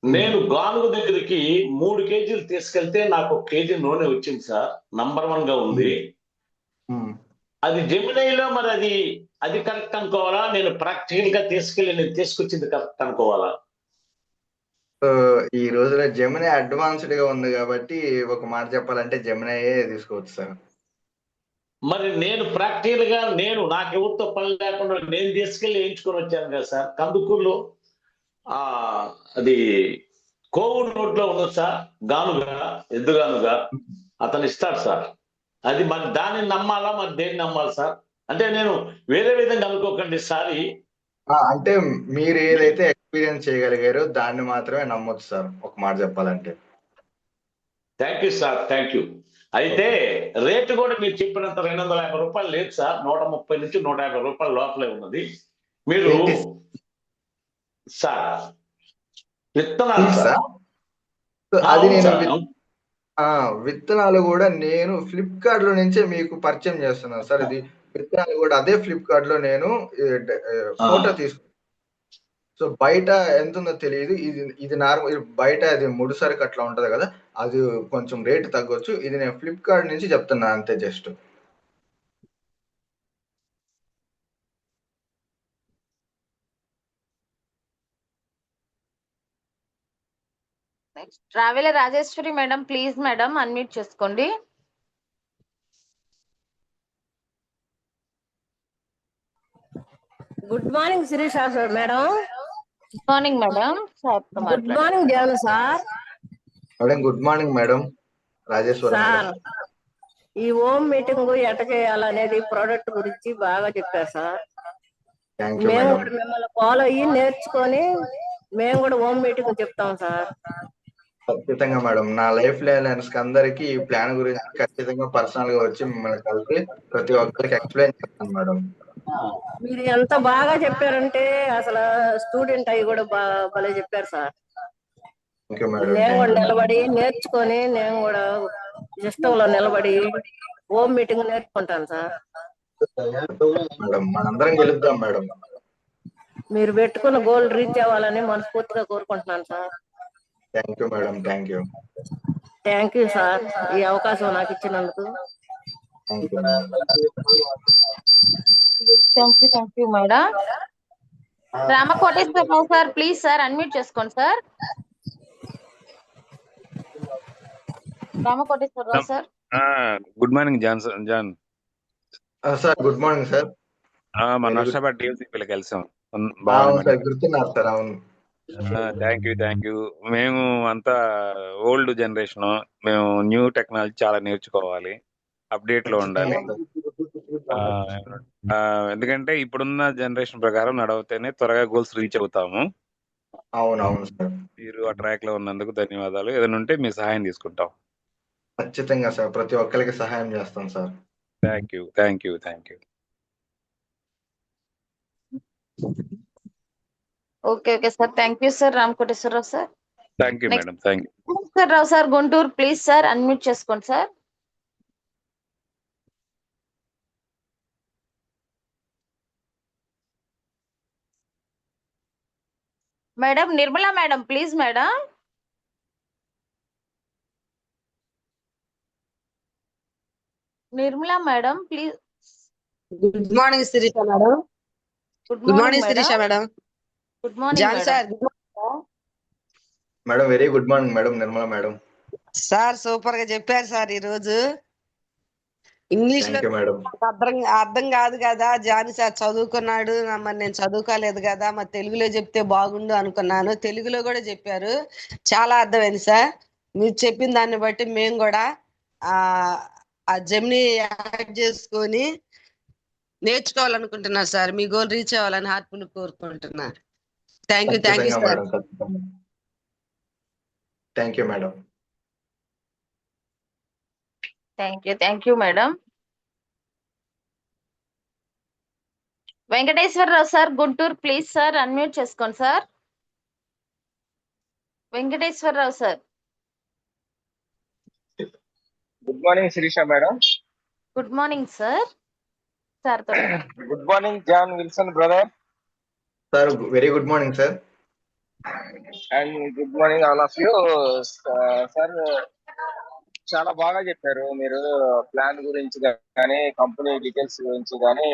నేను గానుగ దగ్గరికి 3 కేజీలు తీసుకెళ్తే నాకు 1 కేజీ నూనె వచ్చింది సార్. నంబర్ 1 గా ఉంది. అది జెమినీలో మరి అది కరెక్ట్ అనుకోవాలా, నేను ప్రాక్టికల్ గా నేను తీసుకొచ్చింది కరెక్ట్ అనుకోవాలా? ఈ రోజులో జెమినీ అడ్వాన్స్డ్ గా ఉంది కాబట్టి ఒక మాట చెప్పాలంటే జెమినీయే తీసుకోవచ్చు సార్. మరి నేను ప్రాక్టికల్ గా నాకు ఎవరితో పని లేకుండా నేను తీసుకెళ్లి వేయించుకొని వచ్చాను కదా సార్. కందుకూరులో అది కోవూరు రోడ్ లో ఉన్నది సార్. ఎద్దుగానుగా అతను ఇస్తాడు సార్. అది మరి దాన్ని నమ్మాలా, మరి దేన్ని నమ్మాలి సార్? అంటే నేను వేరే విధంగా అనుకోకండి సారీ. అంటే మీరు ఏదైతే ఎక్స్పీరియన్స్ చేయగలిగారో దాన్ని మాత్రమే నమ్మొచ్చు సార్, ఒక మాట చెప్పాలంటే. Thank you sir, thank you. అయితే రేటు కూడా మీరు చెప్పినంత 250 రూపాయలు లేదు సార్. 130 నుంచి 150 రూపాయల లోపలే ఉన్నది. మీరు సార్ విత్తనాలు సార్, అది నేను విత్తనాలు కూడా నేను ఫ్లిప్కార్ట్ లో నుంచే మీకు పరిచయం చేస్తున్నాను సార్. ఇది విత్తనాలు కూడా అదే ఫ్లిప్కార్ట్ లో నేను ఫోటో తీసుకున్నాను. సో బయట ఎంత ఉందో తెలియదు. ఇది నార్మల్, బయట అది ముడిసరికి అట్లా ఉంటది కదా, అది కొంచెం రేటు తగ్గొచ్చు. ఇది నేను ఫ్లిప్కార్ట్ నుంచి చెప్తున్నా అంతే. Just traveller Rajeshwari madam please madam unmute చేసుకోండి. Good morning Sirisha madam. Good morning madam. Good morning John sir. Madam good morning madam, Rajeshwaram madam. Sir ఈ హోమ్ మీటింగ్ ఎట్ట చేయాలనేది ప్రోడక్ట్ గురించి బాగా చెప్పారు సార్. థ్యాంక్ యూ మేము మేడం. కూడా మిమ్మల్ని ఫాలో అయ్యి నేర్చుకొని మేము కూడా హోమ్ మీటింగ్ చెప్తాం సార్. ఖచ్చితంగా మేడం, నా లైఫ్ లైనర్స్ అందరికి ఈ ప్లాన్ గురించి ఖచ్చితంగా పర్సనల్ గా వచ్చి మిమ్మల్ని కలిసి ప్రతి ఒక్కరికి ఎక్స్ప్లెయిన్ చేస్తాను మేడం. మీరు ఎంత బాగా చెప్పారంటే అసలు స్టూడెంట్ అయ్యి కూడా భలే చెప్పారు సార్. Thank you madam. నేను కూడా థ్యాంక్ యూ నిలబడి నేర్చుకొని నేను కూడా సిస్టంలో నిలబడి హోమ్ మీటింగ్ నేర్చుకుంటాను సార్. మేడం, మనందరం గెలుద్దాం మేడం. మీరు పెట్టుకున్న గోల్ రీచ్ అవ్వాలని మనస్ఫూర్తిగా కోరుకుంటున్నాను sir. Thank you madam. Thank you. Thank you sir, ఈ అవకాశం నాకు ఇచ్చినందుకు. Thank you madam. Thank you madam. Ramakoteswararao sir please sir unmute చేసుకోండి sir. Ramakoteswararao sir. Good morning John sir good morning sir. మన నర్సాబాద్ టీఎల్సీపీలో కలిసాం. అవును సార్, గుర్తున్నారు సార్. అవును. Thank you. మేము అంతా ఓల్డ్ జనరేషన్, మేము న్యూ టెక్నాలజీ చాలా నేర్చుకోవాలి, అప్డేట్ లో ఉండాలి. ఎందుకంటే ఇప్పుడున్న జనరేషన్ ప్రకారం నడితేనే త్వరగా గోల్స్ రీచ్ అవుతాము. అవునవును సార్. మీరు ఆ ట్రాక్ లో ఉన్నందుకు ధన్యవాదాలు. ఏదైనా ఉంటే మీ సహాయం తీసుకుంటాం. ఖచ్చితంగా సార్, ప్రతి ఒక్కరికి సహాయం చేస్తాం sir. Thank you. Okay sir. Thank you sir Ramakoteswararao sir. Thank you madam. Thank you sir. Rao sir Guntur please sir unmute చేసుకోండి sir. Madam Nirmala madam please madam. Nirmala madam please. Good morning Sirisha madam. Good good morning Sirisha madam. Good morning John sir. Madam very good morning madam, Nirmala madam. Sir super గా చెప్పారు sir. ఈ రోజు English లో madam అర్థం కాదు కదా, John sir చదువుకున్నాడు, మరి నేను చదువుకోలేదు కదా, మరి తెలుగులో చెప్తే బాగుండు అనుకున్నాను. తెలుగులో కూడా చెప్పారు, చాలా అర్థమైంది సార్. మీరు చెప్పిన దాన్ని బట్టి మేము కూడా ఆ జెమిని యాడ్ చేసుకొని నేర్చుకోవాలనుకుంటున్నా సార్. మీ గోల్ రీచ్ అవ్వాలని హార్ట్ఫుల్ కోరుకుంటున్నా. Thank you sir. Thank you madam. Thank you madam. Venkateswararao sir Guntur please sir unmute చేసుకోండి sir. Venkateswararao sir. Good morning Sirisha madam. Good morning sir. Sir good morning John Wilson brother. Sir very good morning sir. And good morning all of you. Sir చాలా బాగా చెప్పారు మీరు, plan గురించి కానీ company details గురించి కానీ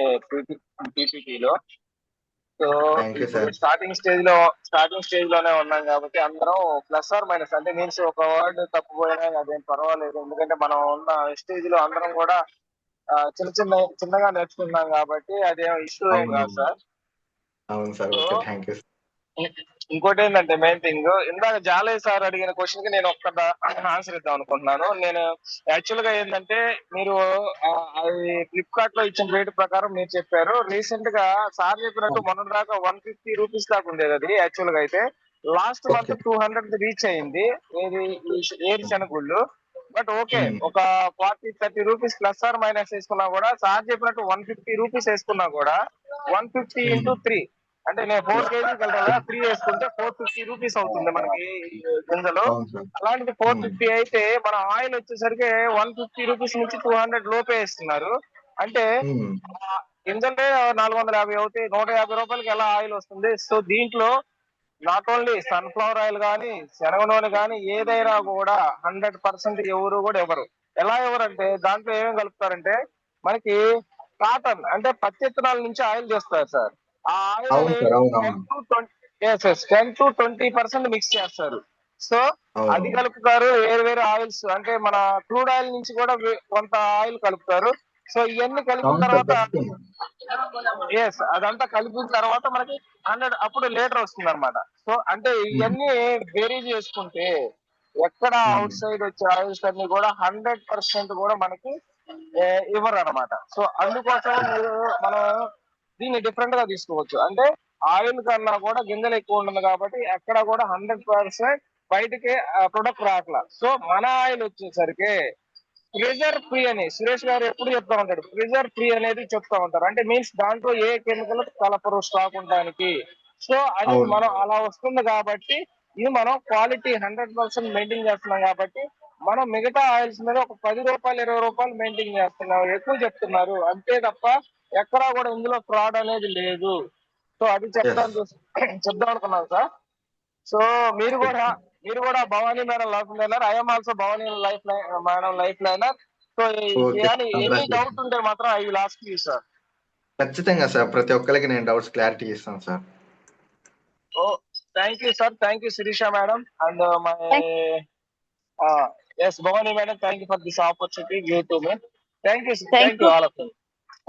పీపీటీలో. So starting stage లోనే ఉన్నాం కాబట్టి అందరం ప్లస్ ఆర్ మైనస్ అంటే మీన్స్ ఒక వర్డ్ తప్పిపోయినా అదేం పర్వాలేదు, ఎందుకంటే మనం ఉన్న స్టేజ్ లో అందరం కూడా చిన్నగా నేర్చుకున్నాం కాబట్టి అదేం ఇష్యూ ఏం కాదు సార్. అవును సార్. Thank you. ఇంకోటి ఏంటంటే మెయిన్ థింగ్, ఇందాక జాలయ్య సార్ అడిగిన క్వశ్చన్ కి నేను ఒక్క ఆన్సర్ ఇద్దాం అనుకుంటున్నాను. నేను యాక్చువల్ గా ఏంటంటే మీరు అది ఫ్లిప్కార్ట్ లో ఇచ్చిన రేటు ప్రకారం మీరు చెప్పారు. రీసెంట్ గా సార్ చెప్పినట్టు మొన్న దాకా 150 రూపీస్ దాకా ఉండేది అది. యాక్చువల్ గా అయితే లాస్ట్ మంత్ 200 రీచ్ అయింది ఏది ఏరి శనగుళ్ళు. బట్ ఓకే, ఒక 40-30 రూపీస్ ప్లస్ ఆర్ మైనస్ వేసుకున్నా కూడా సార్ చెప్పినట్టు 150 రూపీస్ వేసుకున్నా కూడా 150 × 3 అంటే నేను 4 kgs వెళ్తా 3 వేసుకుంటే 450 రూపీస్ అవుతుంది మనకి గింజలు. అలాంటిది 450 అయితే మన ఆయిల్ వచ్చేసరికి 150 రూపీస్ నుంచి 200 లోపే ఇస్తున్నారు. అంటే గింజలే 450 అవుతాయి, 150 రూపాయలకి ఎలా ఆయిల్ వస్తుంది? సో దీంట్లో నాట్ ఓన్లీ సన్ఫ్లవర్ ఆయిల్ కానీ శనగ నూనె కానీ ఏదైనా కూడా 100% ఎవరు కూడా ఎవరు ఎలా ఎవరంటే దాంట్లో ఏమేమి కలుపుతారంటే మనకి కాటన్ అంటే పచ్చి విత్తనాల నుంచి ఆయిల్ చేస్తారు సార్. ఆ ఆయిల్ 10 to 20% మిక్స్ చేస్తారు. సో అది కలుపుతారు. వేరు ఆయిల్స్ అంటే మన క్రూడ్ ఆయిల్ నుంచి కూడా కొంత ఆయిల్ కలుపుతారు. సో ఇవన్నీ కలిపిన తర్వాత అదంతా కలిపిన తర్వాత మనకి 100 అప్పుడు లీటర్ వస్తుంది అనమాట. సో అంటే ఇవన్నీ వేరీ చేసుకుంటే ఎక్కడ అవుట్ సైడ్ వచ్చే ఆయిల్స్ అన్ని కూడా 100% కూడా మనకి ఇవ్వరు అనమాట. సో అందుకోసం మనం దీన్ని డిఫరెంట్ గా తీసుకోవచ్చు. అంటే ఆయిల్ కన్నా కూడా గింజలు ఎక్కువ ఉంటుంది కాబట్టి ఎక్కడ కూడా 100% బయటకి ప్రొడక్ట్ రావట్లా. సో మన ఆయిల్ వచ్చేసరికి ప్రెజర్ ఫ్రీ అని సురేష్ గారు ఎప్పుడు చెప్తా ఉంటాడు. ప్రెజర్ ఫ్రీ అనేది చెప్తా ఉంటారు. అంటే మీన్స్ దాంట్లో ఏ కెమికల్ కలపరు స్టాక్ ఉండడానికి. సో అది మనం అలా వస్తుంది కాబట్టి ఇది మనం క్వాలిటీ 100% మెయింటైన్ చేస్తున్నాం కాబట్టి మనం మిగతా ఆయిల్స్ మీద ఒక 10 రూపాయలు 20 రూపాయలు మెయింటైన్ చేస్తున్నాం, ఎక్కువ చెప్తున్నారు అంతే తప్ప ఎక్కడా కూడా ఇందులో ఫ్రాడ్ అనేది లేదు. సో అది చెప్దాం అనుకున్నాను సార్. సో మీరు కూడా Bhavani madam life liner, I'm also Bhavani madam life liner. So any doubt ఉంటే మాత్రం I will ask you sir. ఖచ్చితంగా సార్, ప్రతి ఒక్కరికి నేను డౌట్స్ క్లారిటీ ఇస్తాను sir. Oh thank you sir, thank you Sirisha madam and my S Bhavani madam, thank you for this opportunity give to me. Thank you all of you.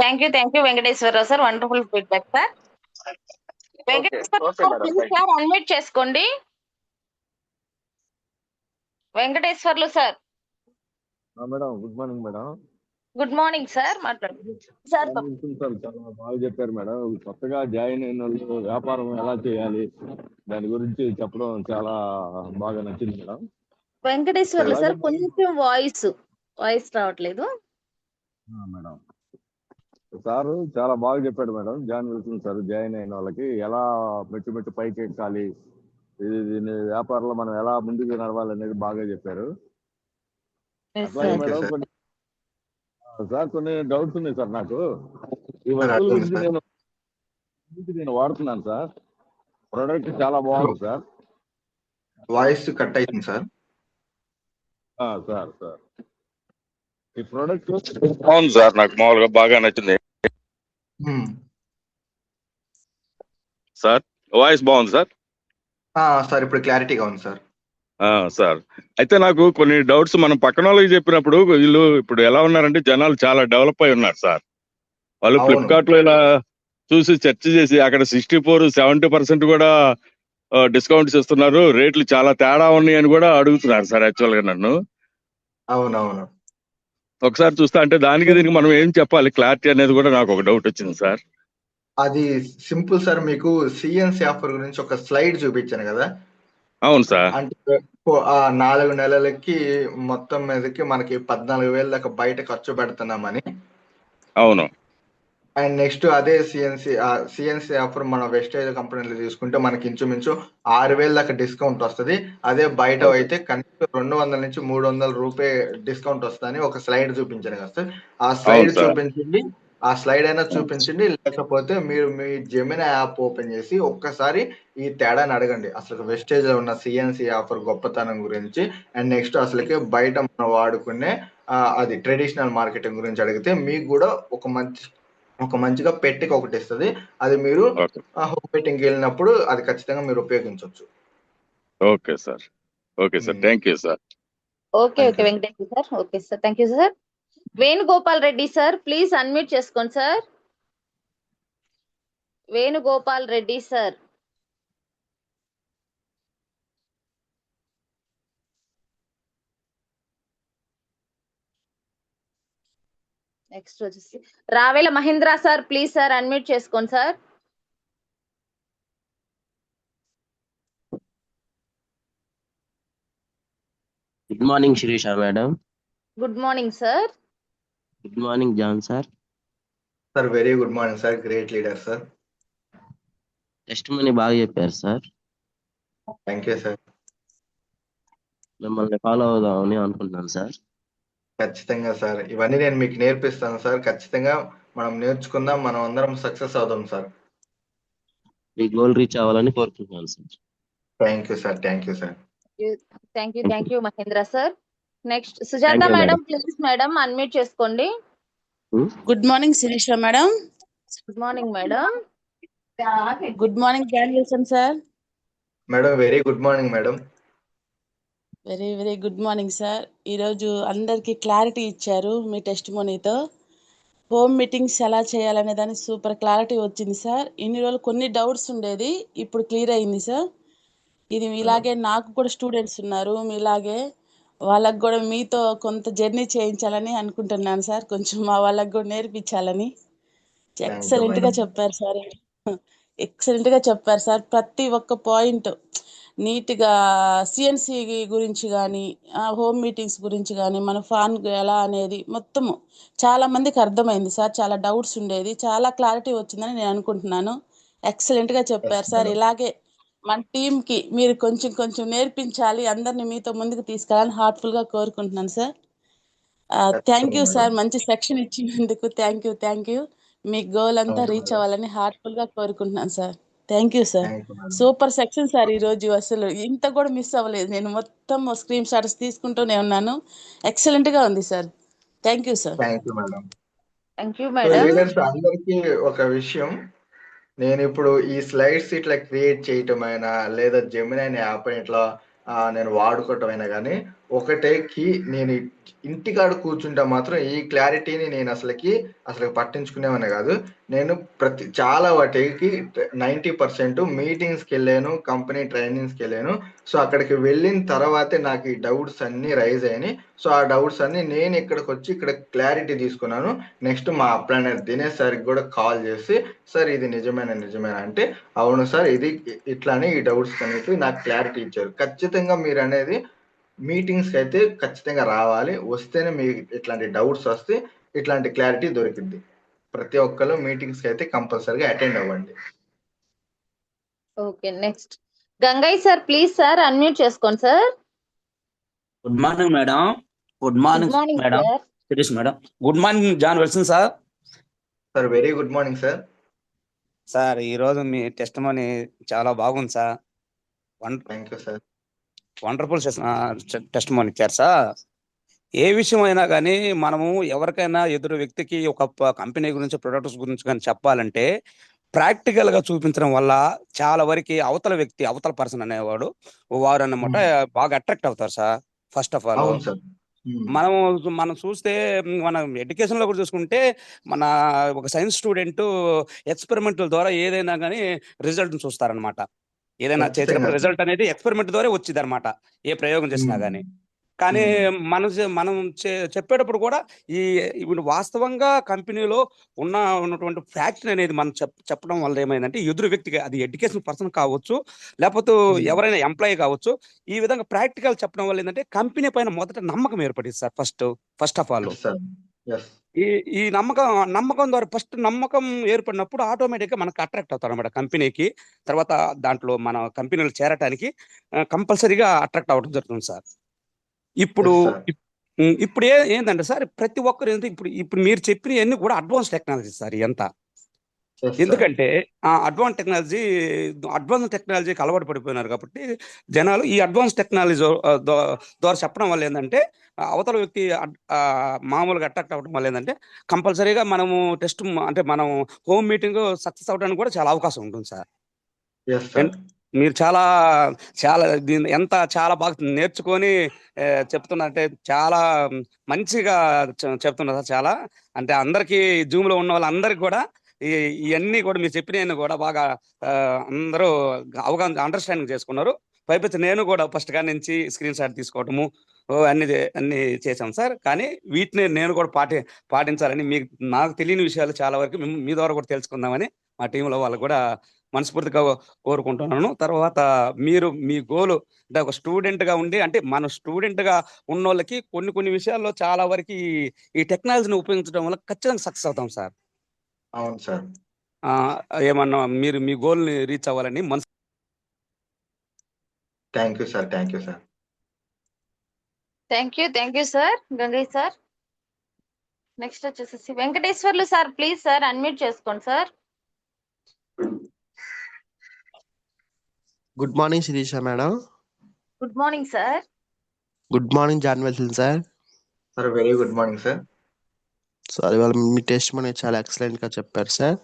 Thank you Venkateswararao sir, wonderful feedback sir. Venkateswararao sir unmute చేసుకోండి. Venkateswarlu sir. Madam good morning madam. Good morning sir, మాట్లాడండి sir. చాలా బాగా చెప్పారు madam. కొత్తగా join అయిన వాళ్ళు వ్యాపారం ఎలా చేయాలి దాని గురించి చెప్పడం చాలా బాగా నచ్చింది మేడం. వెంకటేశ్వర్లు సార్ కొంచెం వాయిస్ రావట్లేదు మేడం. సార్ చాలా బాగా చెప్పాడు madam. John Wilson sir join అయిన వాళ్ళకి ఎలా మెట్టు పైకి ఎక్కాలి, దీని వ్యాపారంలో మనం ఎలా ముందుకు నడవాలి అనేది బాగా చెప్పారు. అట్లాగే మేడం సార్ కొన్ని డౌట్స్ ఉన్నాయి సార్ నాకు. ఈ వస్తువుల గురించి నేను వాడుతున్నాను సార్. ప్రోడక్ట్ చాలా బాగుంది సార్. వాయిస్ కట్ అయింది సార్. సార్ ఈ ప్రోడక్ట్ బాగుంది సార్, నాకు మామూలుగా బాగా నచ్చింది సార్. వాయిస్ బాగుంది సార్. సార్ ఇప్పుడు క్లారిటీగా ఉంది సార్. సార్ అయితే నాకు కొన్ని డౌట్స్ మనం పక్కన వాళ్ళకి చెప్పినప్పుడు వీళ్ళు ఇప్పుడు ఎలా ఉన్నారంటే జనాలు చాలా డెవలప్ అయి ఉన్నారు సార్. వాళ్ళు ఫ్లిప్కార్ట్ లో ఇలా చూసి చర్చ చేసి అక్కడ 64-70% కూడా డిస్కౌంట్స్ ఇస్తున్నారు, రేట్లు చాలా తేడా ఉన్నాయి అని కూడా అడుగుతున్నారు సార్ యాక్చువల్ గా నన్ను. అవునవును. ఒకసారి చూస్తా అంటే దానికి దీనికి మనం ఏం చెప్పాలి క్లారిటీ అనేది కూడా నాకు ఒక డౌట్ వచ్చింది సార్. అది సింపుల్ సార్, మీకు సిఎన్సి ఆఫర్ గురించి ఒక స్లైడ్ చూపించాను కదా. అవును సార్. అంటే 4 నెలలకి మొత్తం మీదకి మనకి 14,000 దాకా బయట ఖర్చు పెడుతున్నామని. అవును. అండ్ నెక్స్ట్ అదే సిఎన్సి ఆఫర్ మన వెస్టేజ్ కంపెనీలో తీసుకుంటే మనకి ఇంచుమించు 6,000 దాకా డిస్కౌంట్ వస్తుంది. అదే బయట అయితే కనీసం 200 నుంచి 300 రూపాయలు డిస్కౌంట్ వస్తుందని ఒక స్లైడ్ చూపించాను కదా సార్. ఆ స్లైడ్ చూపించండి, ఆ స్లైడ్ అయినా చూపించండి, లేకపోతే మీరు మీ జెమినీ యాప్ ఓపెన్ చేసి ఒక్కసారి ఈ తేడాని అడగండి. అసలు వెస్టేజ్ లో ఉన్న సిఎన్సి ఆఫర్ గొప్పతనం గురించి, అండ్ నెక్స్ట్ అసలుకే బయట మనం వాడుకునే అది ట్రెడిషనల్ మార్కెటింగ్ గురించి అడిగితే మీకు కూడా ఒక మంచిగా పెట్టికి ఒకటి ఇస్తుంది. అది మీరు హోమ్ మీటింగ్కి వెళ్ళినప్పుడు అది ఖచ్చితంగా మీరు ఉపయోగించవచ్చు. Okay sir, okay sir, thank you sir. Okay Venkateswara sir. Okay sir, thank you sir. Venugopal Reddy sir, please unmute చేసుకోండి sir. Venugopal Reddy sir. Next వచ్చేసి Ravela Mahendra sir, please sir unmute చేసుకోండి sir. Good morning Sirisha madam. Good morning sir. Good morning John sir. Sir very good morning sir, great leader sir. Testimony బాగా చెప్పారు sir. Thank you sir. మిమ్మల్ని follow అవుదామని అనుకుంటున్నాను sir. ఖచ్చితంగా sir, ఇవన్నీ నేను మీకు నేర్పిస్తాను సార్. ఖచ్చితంగా మనం నేర్చుకుందాం, మనం అందరం సక్సెస్ అవుదాం సార్. మీ గోల్ రీచ్ అవ్వాలని కోరుకుంటున్నాను sir. Thank you sir, thank you sir. Thank you Mahendra sir. Next Sujatha madam, please madam unmute చేసుకోండి. Good morning Sirisha madam. Good morning madam. Good morning John Wilson sir. Madam very good morning madam. Very very good morning sir. ఈరోజు అందరికీ clarity ఇచ్చారు మీ టెస్ట్ మనీతో. Home meetings ఎలా చేయాలనే దానికి సూపర్ క్లారిటీ వచ్చింది సార్. ఇన్ని రోజులు కొన్ని డౌట్స్ ఉండేది, ఇప్పుడు క్లియర్ అయింది సార్. ఇది మీలాగే నాకు కూడా స్టూడెంట్స్ ఉన్నారు మీలాగే, వాళ్ళకు కూడా మీతో కొంత జర్నీ చేయించాలని అనుకుంటున్నాను సార్. కొంచెం మా వాళ్ళకు కూడా నేర్పించాలని. ఎక్సలెంట్గా చెప్పారు సార్. ఎక్సలెంట్గా చెప్పారు సార్. ప్రతి ఒక్క పాయింట్ నీట్గా సిఎన్సి గురించి కానీ, హోమ్ మీటింగ్స్ గురించి కానీ, మన ఫాన్ ఎలా అనేది మొత్తము చాలా మందికి అర్థమైంది సార్. చాలా డౌట్స్ ఉండేది, చాలా క్లారిటీ వచ్చిందని నేను అనుకుంటున్నాను. ఎక్సలెంట్గా చెప్పారు సార్. ఇలాగే మన టీంకి మీరు కొంచెం కొంచెం నేర్పించాలి, అందరినీ మీతో ముందుకు తీసుకెళ్ళాలని హార్ట్ఫుల్గా కోరుకుంటున్నాను సార్. థ్యాంక్ యూ సార్, మంచి సెక్షన్ ఇచ్చినందుకు. Thank you. మీ గోల్ అంతా రీచ్ అవ్వాలని హార్ట్ఫుల్గా కోరుకుంటున్నాను sir. Thank you sir. Super section sir ఈరోజు. అసలు ఇంత కూడా మిస్ అవ్వలేదు, నేను మొత్తం స్క్రీన్ షాట్స్ తీసుకుంటూనే ఉన్నాను. ఎక్సలెంట్గా ఉంది sir. Thank you sir. Thank you madam. Thank you madam. Leaders అందరికీ ఒక విషయం, నేను ఇప్పుడు ఈ స్లైడ్స్ ఇట్లా క్రియేట్ చేయటమైనా లేదా జెమిని యాప్ ఇట్లా నేను వాడుకోవటమైనా కానీ ఒకటే కీ, నేను ఇంటికాడ కూర్చుంటే మాత్రం ఈ క్లారిటీని నేను అసలు పట్టించుకునేవనే కాదు. నేను చాలా వాటికి 90% మీటింగ్స్కి వెళ్ళాను, కంపెనీ ట్రైనింగ్స్కి వెళ్ళాను. సో అక్కడికి వెళ్ళిన తర్వాతే నాకు ఈ డౌట్స్ అన్నీ రైజ్ అయినాయి. సో ఆ డౌట్స్ అన్ని నేను ఇక్కడికి వచ్చి ఇక్కడ క్లారిటీ తీసుకున్నాను. నెక్స్ట్ మా అప్లైనర్ దినేష్ సార్కి కూడా కాల్ చేసి, సార్ ఇది నిజమేనా అంటే అవును సార్ ఇది ఇట్లానే ఈ డౌట్స్ అనేవి నాకు క్లారిటీ ఇచ్చారు. ఖచ్చితంగా మీరు అనేది మీటింగ్స్కి అయితే ఖచ్చితంగా రావాలి, వస్తేనే మీకు ఇట్లాంటి డౌట్స్ వస్తే ఇట్లాంటి క్లారిటీ దొరికింది. ప్రతి ఒక్కరు మీటింగ్స్కి అయితే కంపల్సరీగా అటెండ్ అవ్వండి. Okay, next Gangaiah sir, please sir unmute చేసుకోండి sir. Good morning madam. Good morning madam. Sirish madam. Good morning John Wilson sir. Sir very good morning sir. Sir ఈరోజు మీ టెస్టిమనీ చాలా బాగుంది sir. Thank you sir. Wonderful testimony ఇచ్చారు sir. ఏ విషయం అయినా కానీ మనము ఎవరికైనా ఎదురు వ్యక్తికి ఒక కంపెనీ గురించి, ప్రొడక్ట్స్ గురించి కానీ చెప్పాలంటే ప్రాక్టికల్ గా చూపించడం వల్ల చాలా వరకు అవతల పర్సన్ అనేవాడు వారు అన్నమాట బాగా అట్రాక్ట్ అవుతారు సార్. ఫస్ట్ ఆఫ్ ఆల్ మనం చూస్తే మన ఎడ్యుకేషన్ లో కూడా చూసుకుంటే మన ఒక సైన్స్ స్టూడెంట్ ఎక్స్పెరిమెంట్ల ద్వారా ఏదైనా కానీ రిజల్ట్ చూస్తారనమాట. ఏదైనా చేసినప్పుడు రిజల్ట్ అనేది ఎక్స్పెరిమెంట్ ద్వారా వచ్చింది అనమాట, ఏ ప్రయోగం చేసినా కానీ. కానీ మనం చెప్పేటప్పుడు కూడా ఇప్పుడు వాస్తవంగా కంపెనీలో ఉన్నటువంటి ఫ్యాక్టరీ అనేది మనం చెప్పడం వల్ల ఏమైందంటే ఎదురు వ్యక్తిగా, అది ఎడ్యుకేషన్ పర్సన్ కావచ్చు లేకపోతే ఎవరైనా ఎంప్లాయీ కావచ్చు, ఈ విధంగా ప్రాక్టికల్ చెప్పడం వల్ల ఏంటంటే కంపెనీ పైన మొదట నమ్మకం ఏర్పడింది సార్. ఫస్ట్ ఆఫ్ ఆల్ ఈ నమ్మకం ద్వారా ఫస్ట్ నమ్మకం ఏర్పడినప్పుడు ఆటోమేటిక్గా మనకు అట్రాక్ట్ అవుతారు అనమాట కంపెనీకి. తర్వాత దాంట్లో మన కంపెనీలు చేరటానికి కంపల్సరీగా అట్రాక్ట్ అవ్వడం జరుగుతుంది సార్. ఇప్పుడు ఏంటంటే సార్ ప్రతి ఒక్కరు ఇప్పుడు మీరు చెప్పినవన్నీ కూడా అడ్వాన్స్ టెక్నాలజీ సార్ ఇదంతా. ఎందుకంటే అడ్వాన్స్ టెక్నాలజీకి అలవాటు పడిపోయినారు కాబట్టి జనాలు ఈ అడ్వాన్స్ టెక్నాలజీ ద్వారా చెప్పడం వల్ల ఏంటంటే అవతల వ్యక్తి మామూలుగా అట్రాక్ట్ అవ్వడం వల్ల ఏంటంటే కంపల్సరీగా మనము మనం హోమ్ మీటింగ్ సక్సెస్ అవ్వడానికి కూడా చాలా అవకాశం ఉంటుంది సార్. మీరు చాలా బాగా నేర్చుకొని చెప్తున్నారంటే చాలా మంచిగా చెప్తున్నారు సార్. చాలా అంటే అందరికీ జూమ్ లో ఉన్న వాళ్ళందరికీ కూడా ఇవన్నీ కూడా మీరు చెప్పినవన్నీ కూడా బాగా అందరూ అవగాహన అండర్స్టాండింగ్ చేసుకున్నారు. పైపెచ్చి నేను కూడా ఫస్ట్ గా నుంచి స్క్రీన్ షాట్ తీసుకోవటము అన్ని చేశాం సార్. కానీ వీటిని నేను కూడా పాటించాలని నాకు తెలియని విషయాలు చాలా వరకు మీ ద్వారా కూడా తెలుసుకుందామని మా టీంలో వాళ్ళు కూడా మనస్ఫూర్తిగా కోరుకుంటున్నాను. తర్వాత మీరు మీ గోలు అంటే ఒక స్టూడెంట్ గా ఉండి, అంటే మన స్టూడెంట్ గా ఉన్న వాళ్ళకి కొన్ని విషయాల్లో చాలా వరకు ఈ టెక్నాలజీని ఉపయోగించడం వల్ల ఖచ్చితంగా సక్సెస్ అవుతాం సార్. అవును సార్. ఏమన్నా మీరు మీ గోల్ ని రీచ్ అవ్వాలని మనసు. Thank you sir. Thank you sir. Thank you sir Gangaiah sir. Next వచ్చేసి Venkateswarlu sir, please sir unmute చేసుకోండి sir. Good morning Sirisha madam. Good morning sir. Good morning John Wilson sir. Sir very good morning sir. Sir ఇవాళ మీ test అనేది చాలా excellent గా చెప్పారు sir.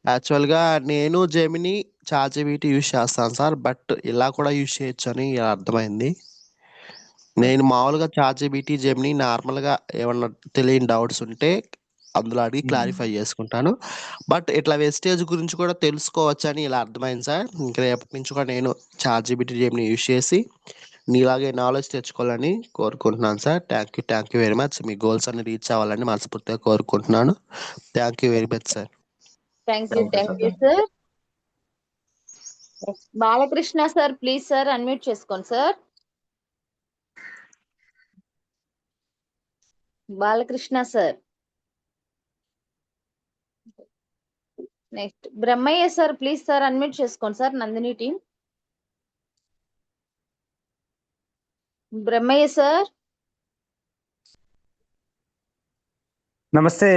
యాక్చువల్గా నేను జెమిని చాట్‌జిపిటి యూజ్ చేస్తాను సార్, బట్ ఇలా కూడా యూజ్ చేయొచ్చు అని అర్థమైంది. నేను మామూలుగా చాట్‌జిపిటి, జెమిని నార్మల్గా ఏమన్నా తెలియని డౌట్స్ ఉంటే అందులో అడిగి క్లారిఫై చేసుకుంటాను. బట్ ఇట్లా వెస్టేజ్ గురించి కూడా తెలుసుకోవచ్చని ఇలా అర్థమైంది సార్. ఇంక రేపటి నుంచి కూడా నేను చాట్‌జీపీటీ, జెమిని యూజ్ చేసి నీలాగే నాలెడ్జ్ తెచ్చుకోవాలని కోరుకుంటున్నాను sir. Thank you very much. మీ గోల్స్ అన్ని రీచ్ అవ్వాలని మనస్ఫూర్తిగా కోరుకుంటున్నాను. Thank you very much sir. Thank you sir. Balakrishna sir please sir unmute చేసుకోండి sir. Balakrishna sir. Next Brahmaiah sir please sir unmute చేసుకోండి sir. Nandini team. Brahmaiah sir. నమస్తే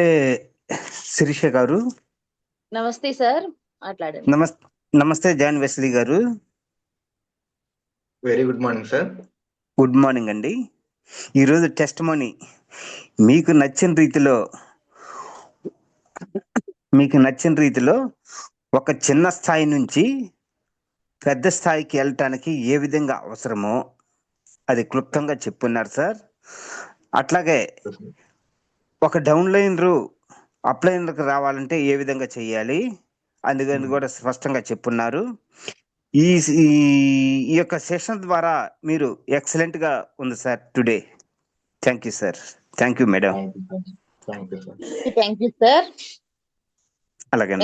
శిరీష గారు. నమస్తే సార్, మాట్లాడండి. నమస్తే జాన్ వెస్లీ గారు. Very good morning sir. Good morning అండి. ఈరోజు టెస్ట్ మనీ మీకు నచ్చిన రీతిలో ఒక చిన్న స్థాయి నుంచి పెద్ద స్థాయికి వెళ్ళటానికి ఏ విధంగా అవసరమో అది క్లుప్తంగా చెప్పున్నారు సార్. అట్లాగే ఒక డౌన్లైనరు అప్లైనర్కి రావాలంటే ఏ విధంగా చేయాలి అందుకని కూడా స్పష్టంగా చెప్పున్నారు. ఈ యొక్క సెషన్ ద్వారా మీరు ఎక్సలెంట్ గా ఉంది sir today. Thank you sir. Thank you madam. Thank you sir. అలాగే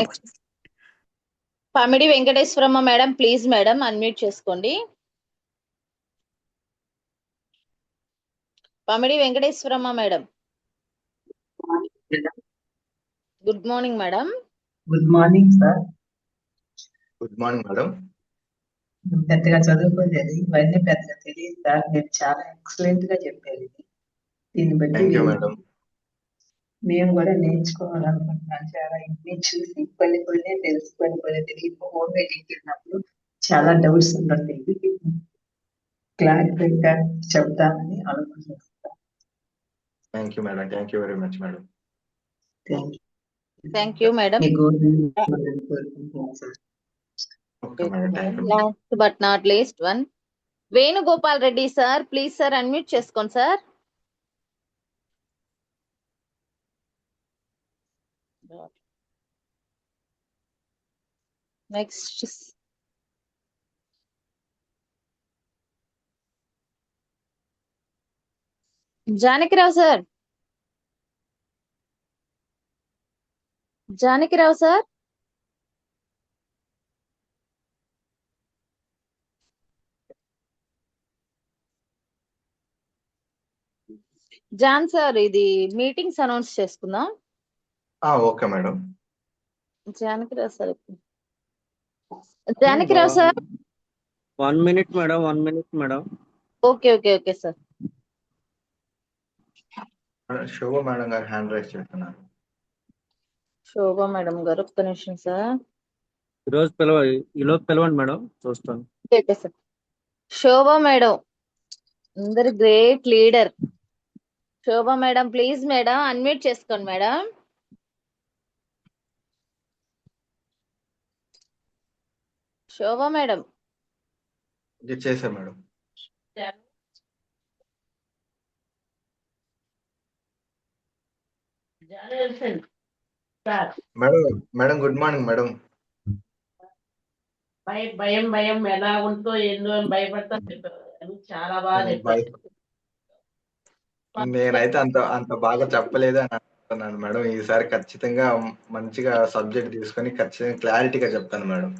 Pamidi Venkateswaramma madam please madam unmute చేసుకోండి. Pamidi Venkateswaramma madam. Good morning madam. Good morning sir. Good morning madam. పెద్దగా చదువుకోలేదు, ఇవన్నీ పెద్దగా తెలియదు సార్. మీరు చాలా ఎక్సలెంట్ గా చెప్పారు. దీన్ని బట్టి మేము కూడా నేర్చుకోవాలనుకుంటున్నాను. చాలా ఇన్ని చూసి కొన్ని తెలుసుకొని కొన్ని తెలియదు. హోమ్ మీటింగ్కి వెళ్ళినప్పుడు చాలా డౌట్స్ ఉంటాయి. క్లారిఫైగా చెప్తానని అనుకుంటున్నాను. Thank you madam. Thank you very much madam. Thank you madam. Last but not least one Venugopal Reddy sir please sir unmute చేసుకోండి sir. Next Janakirao sir. Janakirao sir. John sir ఇది మీటింగ్స్ అనౌన్స్ చేసుకుందాం. Okay madam. Janakirao sir. Janakirao sir. 1 minute madam. 1 minute madam. Okay sir. Shobha madam గారు hand raise చేస్తున్నారు. Shobha madam గారు ఒక్క నిమిషం sir. ఈలోపు పిలవండి మేడం, చూస్తాను. Okay sir. శోభ మేడం అందరు great leader. Shobha madam please madam unmute చేసుకోండి మేడం. శోభ మేడం. చేసా madam. Madam good morning madam. భయం ఎలా ఉంటుందో ఏందో అని భయపడతా చాలా బాగా చెప్పారు. నేనైతే అంత బాగా చెప్పలేదు అని అనుకుంటున్నాను మేడం. ఈసారి ఖచ్చితంగా మంచిగా సబ్జెక్ట్ తీసుకొని ఖచ్చితంగా క్లారిటీగా చెప్తాను మేడం.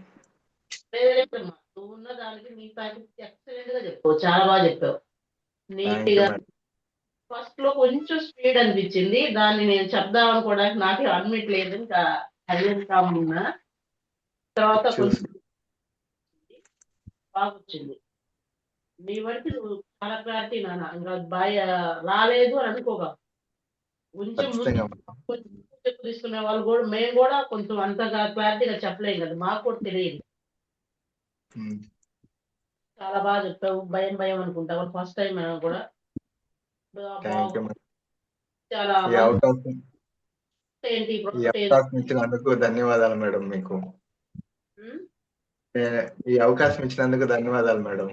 నువ్వు ఉన్న దానికి నీ ఎక్సలెంట్ గా చెప్పావు, చాలా బాగా చెప్పావు. నీట్ గా ఫస్ట్ లో కొంచెం స్పీడ్ అనిపించింది, దాన్ని నేను చెప్దాం అనుకోవడానికి నాకు అడ్మిట్ లేదు. ఇంకా సైలెంట్ గా ఉన్నా, తర్వాత కొంచెం బాగా వచ్చింది. నీ వరకు నువ్వు చాలా క్లారిటీ నాన్న, ఇంకా బాగా రాలేదు అని అనుకోగా. కొంచెం చెప్పు తీసుకునే వాళ్ళు కూడా మేము కూడా కొంచెం అంతగా క్లారిటీగా చెప్పలేం కదా, మాకు కూడా తెలియదు. చాలా బాగా చెప్పావు. భయం అనుకుంటా ఫస్ట్ టైం కూడా. చాలా ఇచ్చినందుకు ధన్యవాదాలు మేడం. మీకు ఈ అవకాశం ఇచ్చినందుకు ధన్యవాదాలు మేడం.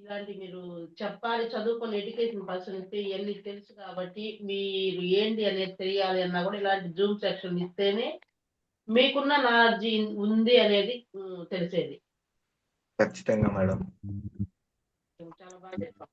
ఇలాంటి మీరు చెప్పాలి, చదువుకొని ఎడ్యుకేషన్ పర్సన్ ఇస్తే ఇవన్నీ తెలుసు కాబట్టి మీరు ఏంటి అనేది తెలియాలి అన్నా కూడా ఇలాంటి జూమ్ సెక్షన్ ఇస్తేనే మీకున్న నాలెడ్జ్ ఉంది అనేది తెలిసేది. ఖచ్చితంగా మేడం. చాలా బాగా చెప్పారు.